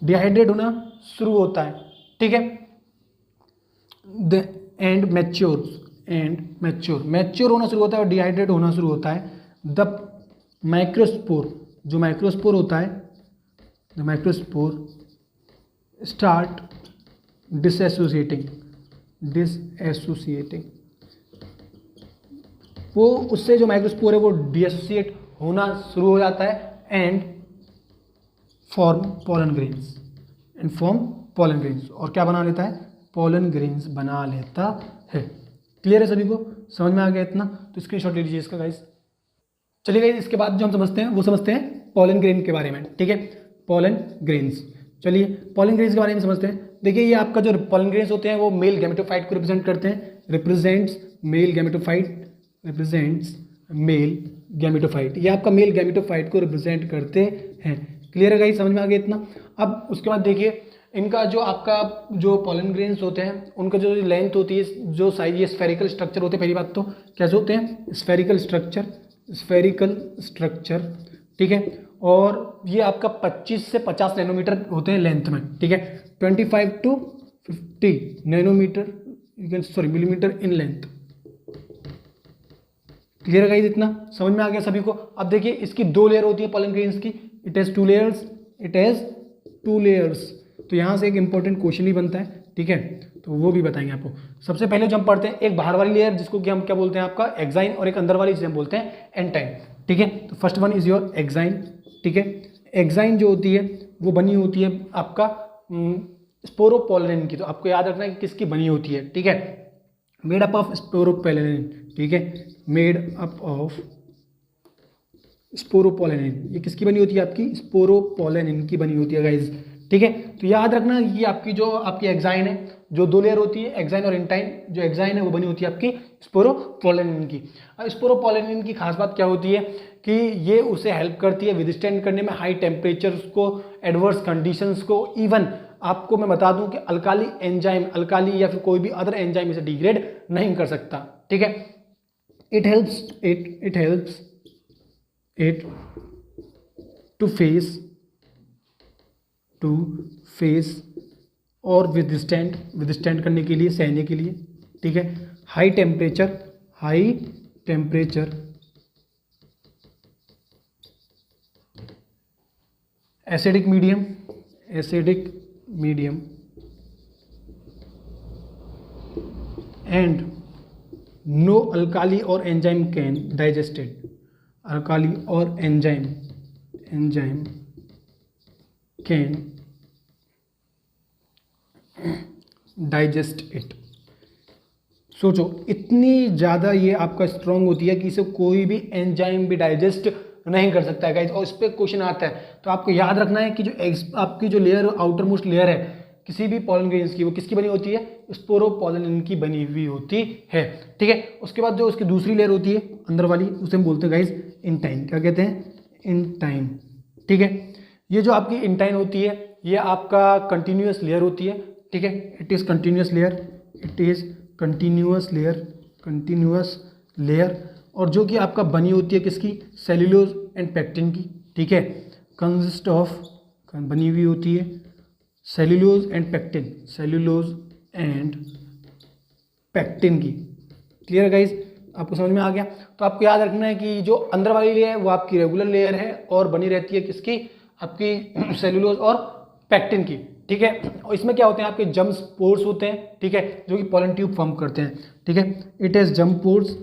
डिहाइड्रेट होना शुरू होता है। ठीक है, एंड मैच्योर होना शुरू होता है और डिहाइड्रेट होना शुरू होता है। द माइक्रोस्पोर, जो माइक्रोस्पोर होता है, द माइक्रोस्पोर स्टार्ट डिसएसोसिएटिंग, वो उससे जो माइक्रोस्पोर है वो डिएसोसिएट होना शुरू हो जाता है एंड फॉर्म पॉलन ग्रेन्स, और क्या बना लेता है? पॉलन ग्रेन्स बना लेता है। क्लियर है सभी को? समझ में आ गया इतना? तो स्क्रीनशॉट ले लीजिए इसका गाइस। चलिए गाइस, इसके बाद जो हम समझते हैं वो समझते हैं पॉलन ग्रेन के बारे में। ठीक है, पॉलन ग्रेन्स। चलिए पॉलन ग्रेन्स के बारे में समझते हैं। देखिए, ये आपका जो पॉलन ग्रेन्स होते हैं वो मेल गैमेटोफाइट को रिप्रेजेंट करते हैं, रिप्रेजेंट्स मेल गैमेटोफाइट, ये आपका मेल गैमेटोफाइट को रिप्रेजेंट करते हैं। क्लियर है गाइस? समझ में आ गया इतना? अब उसके बाद देखिए, इनका जो आपका जो पॉलन ग्रेन्स होते हैं उनका जो लेंथ होती है, जो साइज, ये स्फेरिकल स्ट्रक्चर होते हैं। पहली बात तो कैसे होते हैं? Spherical structure. ठीक है, और ये आपका 25 से 50 नैनोमीटर होते हैं लेंथ में। ठीक है, 25 to 50 nanometre, millimetre in length. Clear है गाइस? इतना समझ में आ गया सभी को? अब देखिए, इसकी 2 लेयर होती है पॉलन ग्रेन्स की, इट हैज टू लेयर्स। तो यहाँ से एक इंपॉर्टेंट क्वेश्चन भी बनता है। ठीक है, तो वो भी बताएंगे आपको। सबसे पहले जो हम पढ़ते हैं, एक बाहर वाली लेयर जिसको कि हम क्या बोलते हैं? आपका एक्साइन, और एक अंदर वाली जिसे हम बोलते हैं एंटाइन। ठीक है, तो first one is your exine. ठीक है, एक्साइन जो होती है वो बनी होती है आपका स्पोरोपोलिन की। तो आपको याद रखना है कि किसकी बनी होती है। ठीक है, मेड अप ऑफ स्पोरोपोलिन। ठीक है, मेड अप ऑफ स्पोरोपोलिन, ये किसकी बनी होती है? आपकी स्पोरोपोलिन की बनी होती है गाइज। ठीक है, तो याद रखना कि आपकी जो आपकी एक्साइन है, जो 2 लेयर होती है एक्साइन और इंटाइन, जो एक्साइन है वो बनी होती है आपकी स्पोरोपोलिन की। स्पोरोपोलिन की खास बात क्या होती है कि ये उसे हेल्प करती है विदस्टैंड करने में हाई टेम्परेचर्स को, एडवर्स कंडीशंस को। इवन आपको मैं बता दूं कि अल्काली या फिर कोई भी अदर एंजाइम इसे डिग्रेड नहीं कर सकता। ठीक है, it helps it to face और विदस्टैंड करने के लिए, सहने के लिए, ठीक है, high temperature acidic medium and no alkali और एंजाइम कैन डाइजेस्टेड, अल्काली और एंजाइम कैन डाइजेस्ट इट। सोचो इतनी ज़्यादा ये आपका स्ट्रॉन्ग होती है कि इसे कोई भी एंजाइम भी डाइजेस्ट नहीं कर सकता है गाइस। और इस पर क्वेश्चन आता है तो आपको याद रखना है कि जो आपकी जो लेयर, आउटर मोस्ट लेयर है किसी भी पॉलन ग्रेन्स की, वो किसकी बनी होती है? स्पोरोपोलिन की बनी हुई होती है, ठीक है। उसके बाद जो उसकी दूसरी लेयर होती है अंदर वाली, उसे हम बोलते हैं गाइस इंटाइन। क्या कहते हैं? इंटाइन, ठीक है। ये जो आपकी इंटाइन होती है ये आपका कंटिन्यूअस लेयर होती है, ठीक है। इट इज़ कंटिन्यूअस लेयर और जो कि आपका बनी होती है किसकी? सेल्यूलोज एंड पैक्टिन की, ठीक है। कंसिस्ट ऑफ, बनी हुई होती है सेल्यूलोज एंड पैक्टिन की। क्लियर है गाइज? आपको समझ में आ गया? तो आपको याद रखना है कि जो अंदर वाली लेयर है वो आपकी रेगुलर लेयर है और बनी रहती है किसकी? आपकी सेल्यूलोज और पैक्टिन की, ठीक है। और इसमें क्या होते हैं? आपके जर्म पोर्स होते हैं, ठीक है, जो कि पॉलन ट्यूब फॉर्म करते हैं, ठीक है। It has germ pores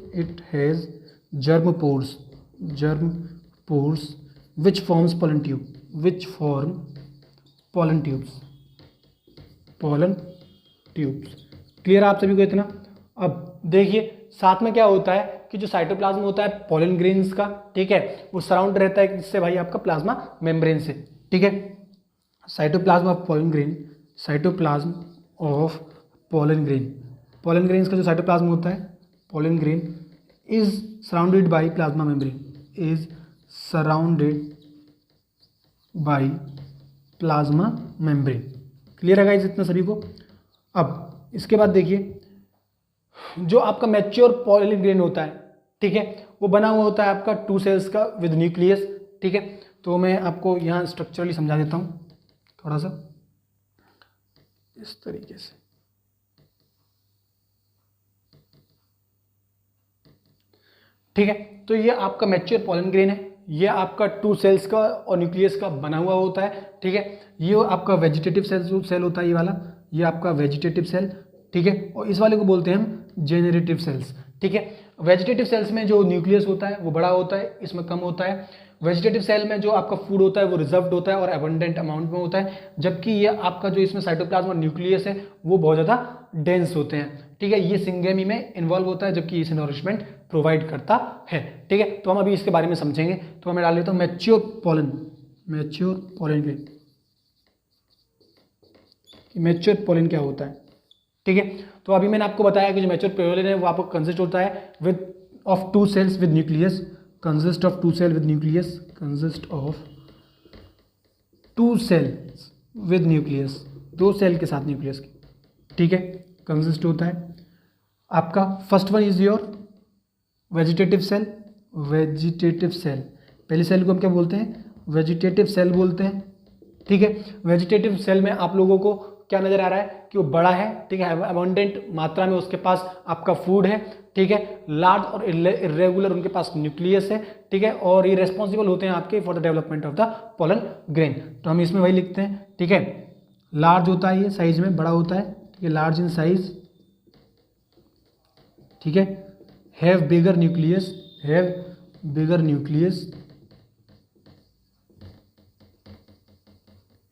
which forms pollen tubes. Clear है आप सभी को इतना? अब देखिए साथ में क्या होता है कि जो साइटोप्लाज्म होता है पॉलन ग्रेन्स का, ठीक है, वो सराउंड रहता है किससे भाई? आपका प्लाज्मा मेम्ब्रेन से, ठीक है। साइटोप्लाज्म ऑफ पॉलन ग्रेन्स का जो साइटोप्लाज्म होता है, pollen grain is surrounded by plasma membrane. Clear है गाइस इतना सभी को? अब इसके बाद देखिए जो आपका मैच्योर पॉलन ग्रेन होता है, ठीक है, वो बना हुआ होता है आपका 2 सेल्स का विद न्यूक्लियस, ठीक है। तो मैं आपको यहाँ स्ट्रक्चरली समझा देता हूँ थोड़ा सा इस तरीके से, ठीक है। तो ये आपका मैच्योर पॉलन ग्रेन है, ये आपका 2 सेल्स का और न्यूक्लियस का बना हुआ होता है, ठीक है। ये आपका वेजिटेटिव सेल होता है, ये वाला, ये आपका वेजिटेटिव सेल, ठीक है। और इस वाले को बोलते हैं हम जेनरेटिव सेल्स, ठीक है। वेजिटेटिव सेल्स में जो न्यूक्लियस होता है वो बड़ा होता है, इसमें कम होता है। वेजिटेटिव सेल में जो आपका फूड होता है वो रिजर्व्ड होता है और अबंडेंट अमाउंट में होता है, जबकि ये आपका जो इसमें साइटोप्लाज्म और न्यूक्लियस है वो बहुत ज़्यादा डेंस होते हैं, ठीक है। ये सिंगेमी में इन्वॉल्व होता है जबकि इसे नरिशमेंट प्रोवाइड करता है, ठीक है। तो हम अभी इसके बारे में समझेंगे। तो मैं डाल देता हूँ mature pollen grain. Mature pollen क्या होता है, ठीक है। तो अभी मैंने आपको बताया कि जो मैच्योर पॉलन है वो आपको कंसिस्ट होता है of 2 cells with nucleus, consist of 2 cell with nucleus, 2 cell के साथ न्यूक्लियस की, ठीक है, कंसिस्ट होता है आपका। First one is your vegetative cell. पहली सेल को हम क्या बोलते हैं? वेजिटेटिव सेल बोलते हैं, ठीक है। वेजिटेटिव सेल में आप लोगों को क्या नजर आ रहा है कि वो बड़ा है, ठीक है, अबंडेंट मात्रा में उसके पास आपका फूड है, ठीक है। लार्ज और इरेगुलर उनके पास न्यूक्लियस है, ठीक है, और ये रेस्पॉन्सिबल होते हैं आपके for the development of the pollen grain. तो हम इसमें वही लिखते हैं, ठीक है। लार्ज होता है, ये साइज में बड़ा होता है, ठीक है, लार्ज इन साइज, ठीक है। Have bigger nucleus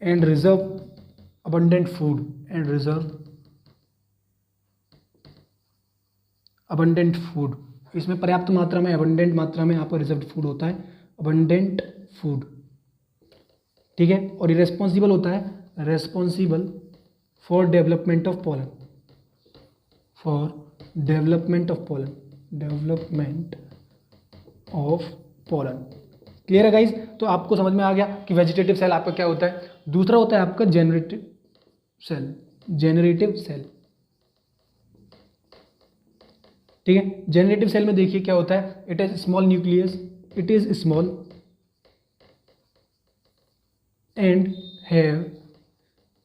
and reserve abundant food इसमें पर्याप्त मात्रा में, abundant मात्रा में आपका रिजर्व फूड होता है, abundant फूड, ठीक है। और ये रेस्पॉन्सिबल होता है, responsible for development of pollen, clear है गाइज? तो आपको समझ में आ गया कि वेजिटेटिव सेल आपका क्या होता है। दूसरा होता है आपका जेनरेटिव सेल। ठीक है। जेनरेटिव सेल में देखिए क्या होता है, it is small nucleus, it is small and have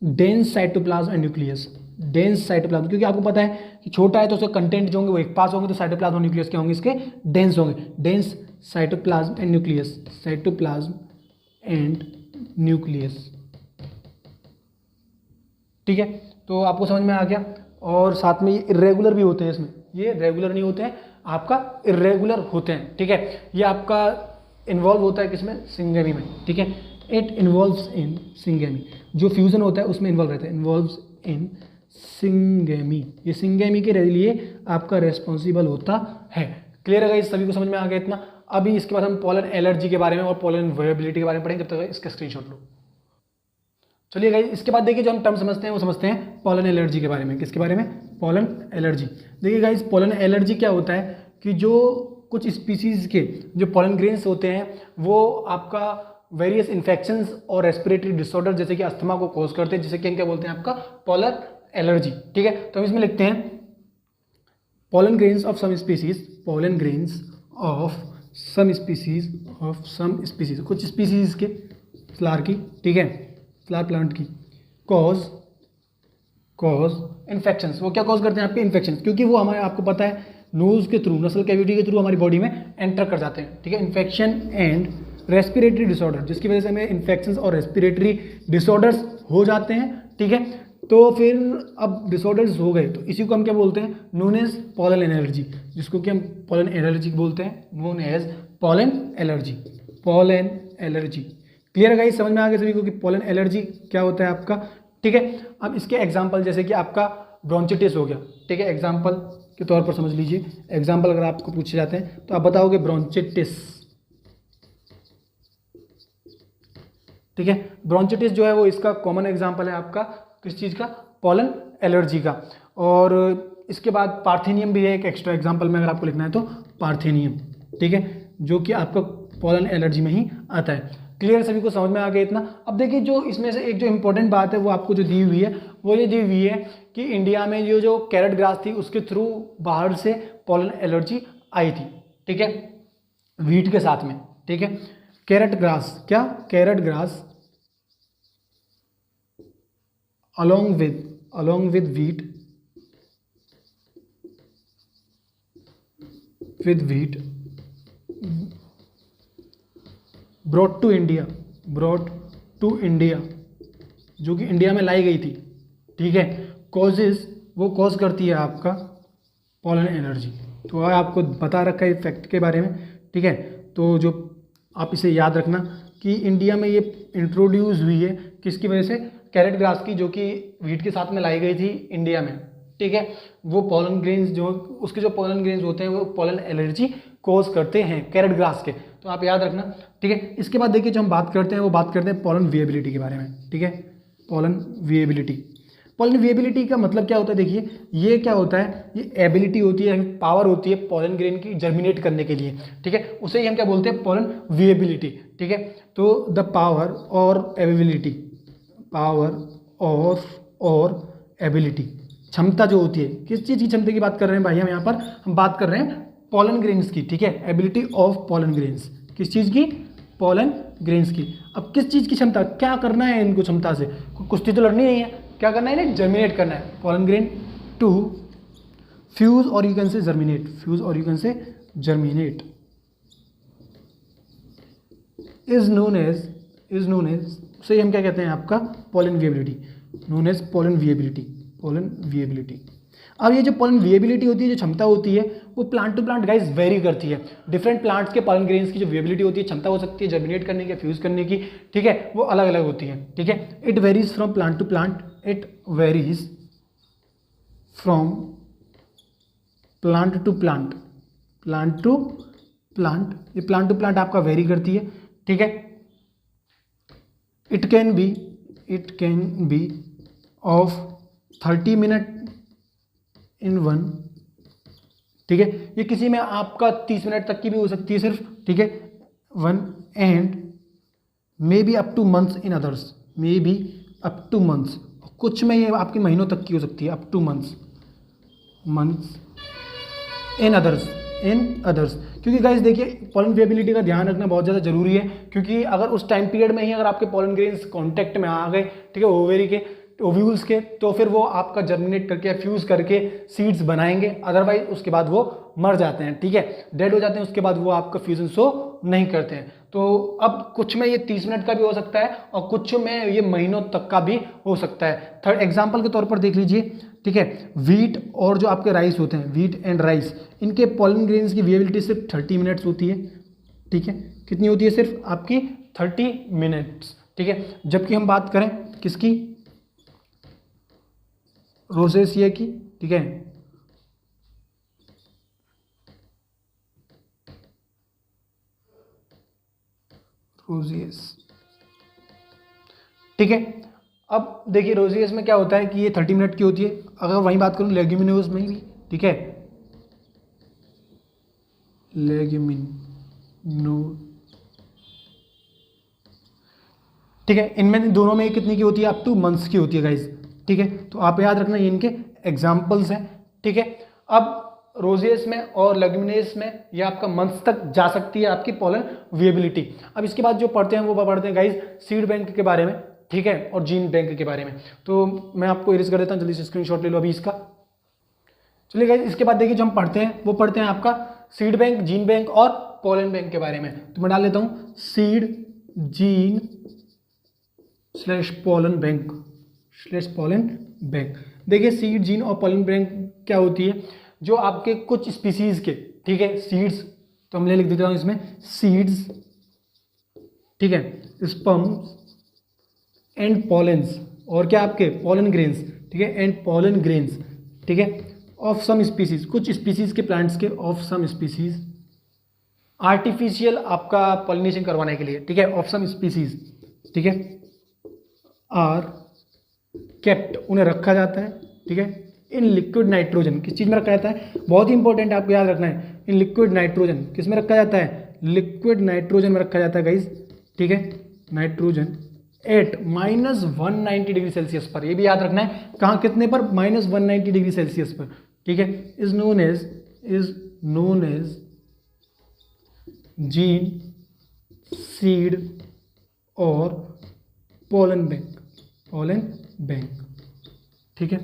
dense cytoplasm and nucleus. Dense cytoplasm, क्योंकि आपको पता है कि छोटा है तो उसके कंटेंट जो होंगे वो एक पास होंगे, तो साइटोप्लाज्म और न्यूक्लियस क्या होंगे इसके, डेंस होंगे। Dense cytoplasm and nucleus, cytoplasm and nucleus. ठीक है, तो आपको समझ में आ गया। और साथ में ये इरेगुलर भी होते हैं, इसमें ये रेगुलर नहीं होते हैं, आपका इरेगुलर होते हैं। ठीक है, ये आपका इन्वॉल्व होता है किसमें, सिंगेमी में। ठीक है, इट इन्वॉल्व्स इन सिंगेमी, जो फ्यूजन होता है उसमें इन्वॉल्व रहता है, इन्वॉल्व्स इन सिंगेमी। ये सिंगेमी के लिए आपका रेस्पॉन्सिबल होता है। क्लियर है गाइस, सभी को समझ में आ गया इतना। अभी इसके बाद हम पोलन एलर्जी के बारे में और पोलन वेरिएबिलिटी के बारे में पढ़ेंगे, जब तक इसका स्क्रीनशॉट लो। चलिए गाइस, इसके बाद देखिए जो हम टर्म समझते हैं वो समझते हैं पोलन एलर्जी के बारे में। किसके बारे में, पोलन एलर्जी। देखिए गाइस, पोलन एलर्जी क्या होता है कि जो कुछ स्पीसीज के जो पोलन ग्रेन्स होते हैं वो आपका वेरियस इन्फेक्शंस और रेस्पिरेटरी डिसऑर्डर जैसे कि अस्थमा को कॉज करते हैं, जिसे कि हम क्या बोलते हैं, आपका पोलन एलर्जी। ठीक है, तो हम इसमें लिखते हैं pollen grains of some species, pollen grains of some species, of some species, कुछ स्पीसीज के फ्लावर की, ठीक है, फ्लावर प्लांट की, कॉज इन्फेक्शंस। वो क्या कॉज करते हैं, आपके इन्फेक्शंस, क्योंकि वो हमारे, आपको पता है, नोज के थ्रू, नसल कैविटी के थ्रू हमारी बॉडी में एंटर कर जाते हैं। ठीक है, इन्फेक्शन एंड रेस्पिरेटरी डिसऑर्डर, जिसकी वजह से हमें इन्फेक्शंस और रेस्पिरेटरी डिसऑर्डर्स हो जाते हैं। ठीक है, तो फिर अब डिसऑर्डर्स हो गए तो इसी को हम क्या बोलते हैं, नोन एज पोलन एलर्जी, जिसको कि हम पोलन एलर्जी बोलते हैं, known as pollen allergy, pollen allergy. Clear है गाइस, समझ में आ गया सभी को कि पोलन एलर्जी क्या होता है आपका। ठीक है, अब इसके एग्जांपल जैसे कि आपका ब्रोंचिटिस हो गया। ठीक है, एग्जांपल के तौर पर समझ लीजिए, एग्जांपल अगर आपको पूछे जाते हैं तो आप बताओगे ब्रोंचिटिस। ठीक है, ब्रोंचिटिस जो है वो इसका कॉमन एग्जांपल है आपका, किस चीज़ का, पोलन एलर्जी का। और इसके बाद पार्थेनियम भी है एक एक्स्ट्रा एग्जांपल में, अगर आपको लिखना है तो पार्थेनियम। ठीक है, जो कि आपका पोलन एलर्जी में ही आता है। क्लियर, सभी को समझ में आ गया इतना। अब देखिए जो इसमें से एक जो इंपॉर्टेंट बात है वो आपको जो दी हुई है वो ये दी हुई है कि इंडिया में ये जो कैरेट ग्रास थी उसके थ्रू बाहर से पोलन एलर्जी आई थी। ठीक है, वीट के साथ में। ठीक है, कैरेट ग्रास, क्या, carrot grass along with wheat brought to India, जो कि इंडिया में लाई गई थी। ठीक है, कॉजेज, वो कॉज करती है आपका पोलन एलर्जी। तो आपको बता रखा है फैक्ट के बारे में। ठीक है, तो जो आप इसे याद रखना कि इंडिया में ये इंट्रोड्यूस हुई है किसकी वजह से, कैरेट ग्रास की, जो कि वीट के साथ में लाई गई थी इंडिया में। ठीक है, वो पोलन ग्रेन्स जो उसके जो पोलन ग्रेन्स होते हैं वो पोलन एलर्जी कॉज करते हैं कैरेट ग्रास के, तो आप याद रखना। ठीक है, इसके बाद देखिए जो हम बात करते हैं वो बात करते हैं पोलन विएबिलिटी के बारे में। ठीक है, पोलन विएबिलिटी, पोलन विएबिलिटी का मतलब क्या होता है, देखिए ये क्या होता है, ये एबिलिटी होती है, पावर होती है पोलन ग्रेन की जर्मिनेट करने के लिए। ठीक है, उसे ही हम क्या बोलते हैं, पोलन विएबिलिटी। ठीक है, तो द पावर और एबिलिटी, पावर और एबिलिटी, क्षमता जो होती है, किस चीज़ की क्षमता की बात कर रहे हैं भाई हम यहाँ पर, हम बात कर रहे हैं पोलन ग्रेन्स की। ठीक है, एबिलिटी ऑफ पोलन ग्रेन्स, किस चीज़ की, पोलन ग्रेन्स की। अब किस चीज़ की क्षमता, क्या करना है इनको क्षमता से, कुश्ती तो लड़नी नहीं है, क्या करना है, इन्हें जर्मिनेट करना है। पोलन ग्रेन टू फ्यूज और you can say germinate, fuse और you can say germinate is known as से हम क्या कहते हैं, आपका pollen viability, known as pollen viability, pollen viability. अब ये जो पोलन विएबिलिटी होती है, जो क्षमता होती है, वो plant to plant guys vary करती है। डिफरेंट प्लांट्स के पोलन ग्रेन्स की जो विएबिलिटी होती है, क्षमता हो सकती है जर्मिनेट करने की, फ्यूज करने की, ठीक है, वो अलग अलग होती है। ठीक है, it varies from plant to plant, it varies from plant to plant, plant to plant, ये प्लांट टू प्लांट आपका वेरी करती है। ठीक है, it can be of 30 minute in one. ठीक है, ये किसी में आपका 30 मिनट तक की भी हो सकती है सिर्फ। ठीक है, one, and may be up two months in others, may be up two months, कुछ में ये आपके महीनों तक की हो सकती है, up two months in others क्योंकि गाइस देखिए पॉलन वेबिलिटी का ध्यान रखना बहुत ज़्यादा जरूरी है, क्योंकि अगर उस टाइम पीरियड में ही अगर आपके पॉलन ग्रेन्स कांटेक्ट में आ गए, ठीक है, ओवेरी के ओव्यूल्स के, तो फिर वो आपका जर्मिनेट करके फ्यूज करके सीड्स बनाएंगे, अदरवाइज उसके बाद वो मर जाते हैं, ठीक है, डेड हो जाते हैं, उसके बाद वो आपका फ्यूजन शो नहीं करते हैं। तो अब कुछ में ये 30 मिनट का भी हो सकता है और कुछ में ये महीनों तक का भी हो सकता है। थर्ड एग्जांपल के तौर पर देख लीजिए, ठीक है, व्हीट और जो आपके राइस होते हैं, व्हीट एंड राइस, इनके पॉलन ग्रेन्स की वेबिलिटी सिर्फ 30 मिनट्स होती है, ठीक है, कितनी होती है, सिर्फ आपकी 30 मिनट्स, ठीक है। जबकि हम बात करें किसकी, रोसेसिया की, ठीक है, रोजियस, ठीक है। अब देखिए रोजियस में क्या होता है कि ये 30 मिनट की होती है। अगर वहीं बात करूं लेग्यूमिनोज में भी, ठीक है, लेग्यूमिनो, ठीक है, इनमें दोनों में कितनी की होती है, अप टू मंथ्स की होती है गाइज, ठीक है। तो आप याद रखना ये इनके एग्जाम्पल्स हैं, ठीक है। अब रोजियस में और लेग्यूमिनेस में ये आपका मंथ्स तक जा सकती है आपकी पॉलन वेबिलिटी। अब इसके बाद जो पढ़ते हैं वो पढ़ते हैं गाइज सीड बैंक के बारे में, ठीक है, और जीन बैंक के बारे में। तो मैं आपको इरेज कर देता हूँ, जल्दी से स्क्रीनशॉट ले लो अभी इसका। चलिए गाइज इसके बाद देखिए जो हम पढ़ते हैं वो पढ़ते हैं आपका सीड बैंक, जीन बैंक और पॉलन बैंक के बारे में। तो मैं डाल लेता हूँ seed, gene slash pollen bank, slash pollen bank. देखिए सीड, जीन और पॉलन बैंक क्या होती है, जो आपके कुछ स्पीसीज के, ठीक है, सीड्स, तो हम लिख देता हूँ इसमें सीड्स, ठीक है, स्पर्म्स एंड पॉलेंस, और क्या आपके पॉलन ग्रेन्स, ठीक है, एंड पॉलन ग्रेन्स, ठीक है, ऑफ सम स्पीसीज, कुछ स्पीसीज के प्लांट्स के, ऑफ सम स्पीसीज, आर्टिफिशियल आपका पॉलिनेशन करवाने के लिए, ठीक है, ऑफ सम स्पीसीज, ठीक है, आर केप्ट, उन्हें रखा जाता है, ठीक है, इन लिक्विड नाइट्रोजन, किस चीज़ में रखा जाता है, बहुत ही इंपॉर्टेंट है आपको याद रखना है, इन लिक्विड नाइट्रोजन, किस में रखा जाता है, लिक्विड नाइट्रोजन में रखा जाता है गाइज, ठीक है, नाइट्रोजन एट -190 डिग्री सेल्सियस पर, ये भी याद रखना है, कहाँ कितने पर, -190 डिग्री सेल्सियस पर, ठीक है, is known as gene, seed और पॉलन बैंक, ठीक है,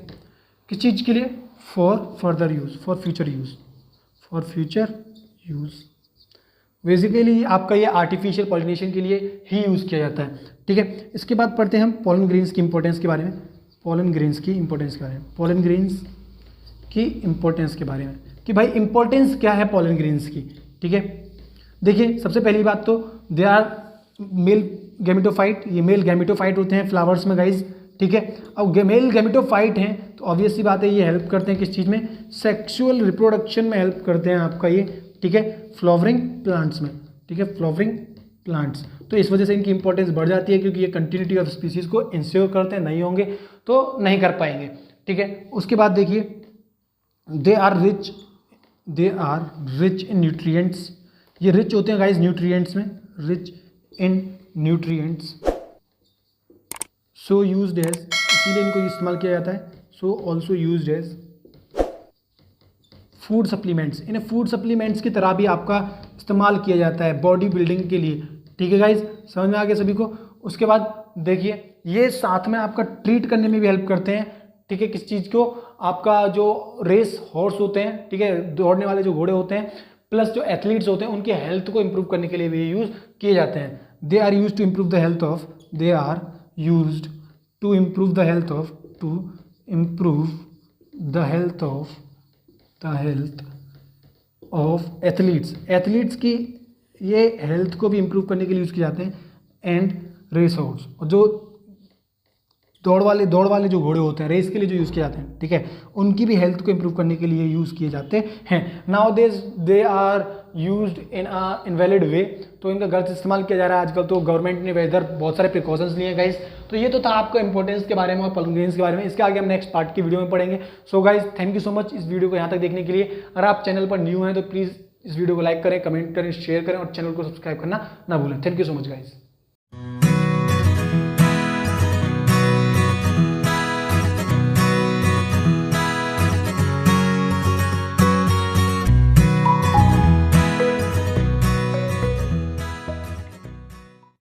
किस चीज़ के लिए, for further use, for future use, basically आपका ये आर्टिफिशियल पॉलिनेशन के लिए ही यूज़ किया जाता है, ठीक है। इसके बाद पढ़ते हैं हम पॉलन ग्रेन्स की इंपॉर्टेंस के बारे में, पॉलन ग्रेन्स की इंपॉर्टेंस के बारे में, पॉलन ग्रेन्स की इंपॉर्टेंस के बारे में, कि भाई इंपॉर्टेंस क्या है पॉलन ग्रेन्स की, ठीक है। देखिए सबसे पहली बात तो दे आर मेल गैमेटोफाइट, ये मेल गैमेटोफाइट होते हैं फ्लावर्स में गाइज, ठीक है। अब मेल गैमेटोफाइट हैं तो ऑब्वियस सी बात है ये हेल्प करते हैं किस चीज़ में, सेक्सुअल रिप्रोडक्शन में हेल्प करते हैं आपका ये, ठीक है, फ्लावरिंग प्लांट्स में, ठीक है, फ्लावरिंग प्लांट्स। तो इस वजह से इनकी इंपॉर्टेंस बढ़ जाती है, क्योंकि ये कंटिन्यूटी ऑफ स्पीसीज को इंश्योर करते हैं, नहीं होंगे तो नहीं कर पाएंगे, ठीक है। उसके बाद देखिए they are rich in nutrients, ये रिच होते हैं गाइज न्यूट्रिएंट्स में, rich in nutrients, so used as, इसीलिए इनको इस्तेमाल किया जाता है, so also used as food supplements, इन्हें फूड सप्लीमेंट्स की तरह भी आपका इस्तेमाल किया जाता है बॉडी बिल्डिंग के लिए, ठीक है गाइज, समझ में आ गया सभी को। उसके बाद देखिए ये साथ में आपका ट्रीट करने में भी हेल्प करते हैं, ठीक है, किस चीज़ को, आपका जो रेस हॉर्स होते हैं, ठीक है, दौड़ने वाले जो घोड़े होते हैं, प्लस जो एथलीट्स होते हैं उनके हेल्थ को इंप्रूव करने के लिए भी यूज़ किए जाते हैं। They are use to improve the health of, they are used to improve the health of, to improve the health of athletes की ये हेल्थ को भी इम्प्रूव करने के लिए यूज़ किए जाते हैं, एंड रेस हॉर्स, और जो दौड़ वाले जो घोड़े होते हैं रेस के लिए जो यूज़ किए जाते हैं, ठीक है, उनकी भी हेल्थ को इम्प्रूव करने के लिए यूज़ किए जाते हैं। Now they are used in a invalid way, तो इनका गलत इस्तेमाल किया जा रहा है आजकल, तो गवर्नमेंट ने इधर बहुत सारे प्रिकॉशंस लिए हैं गाइस। तो ये तो था आपका इंपॉर्टेंस के बारे में और पॉलन ग्रेन्स के बारे में, इसके आगे हम नेक्स्ट पार्ट की वीडियो में पढ़ेंगे। So guys thank you so much इस वीडियो को यहाँ तक देखने के लिए। अगर आप चैनल पर न्यू हैं तो प्लीज़ इस वीडियो को लाइक करें, कमेंट करें, शेयर करें और चैनल को सब्सक्राइब करना ना भूलें। Thank you so much guys.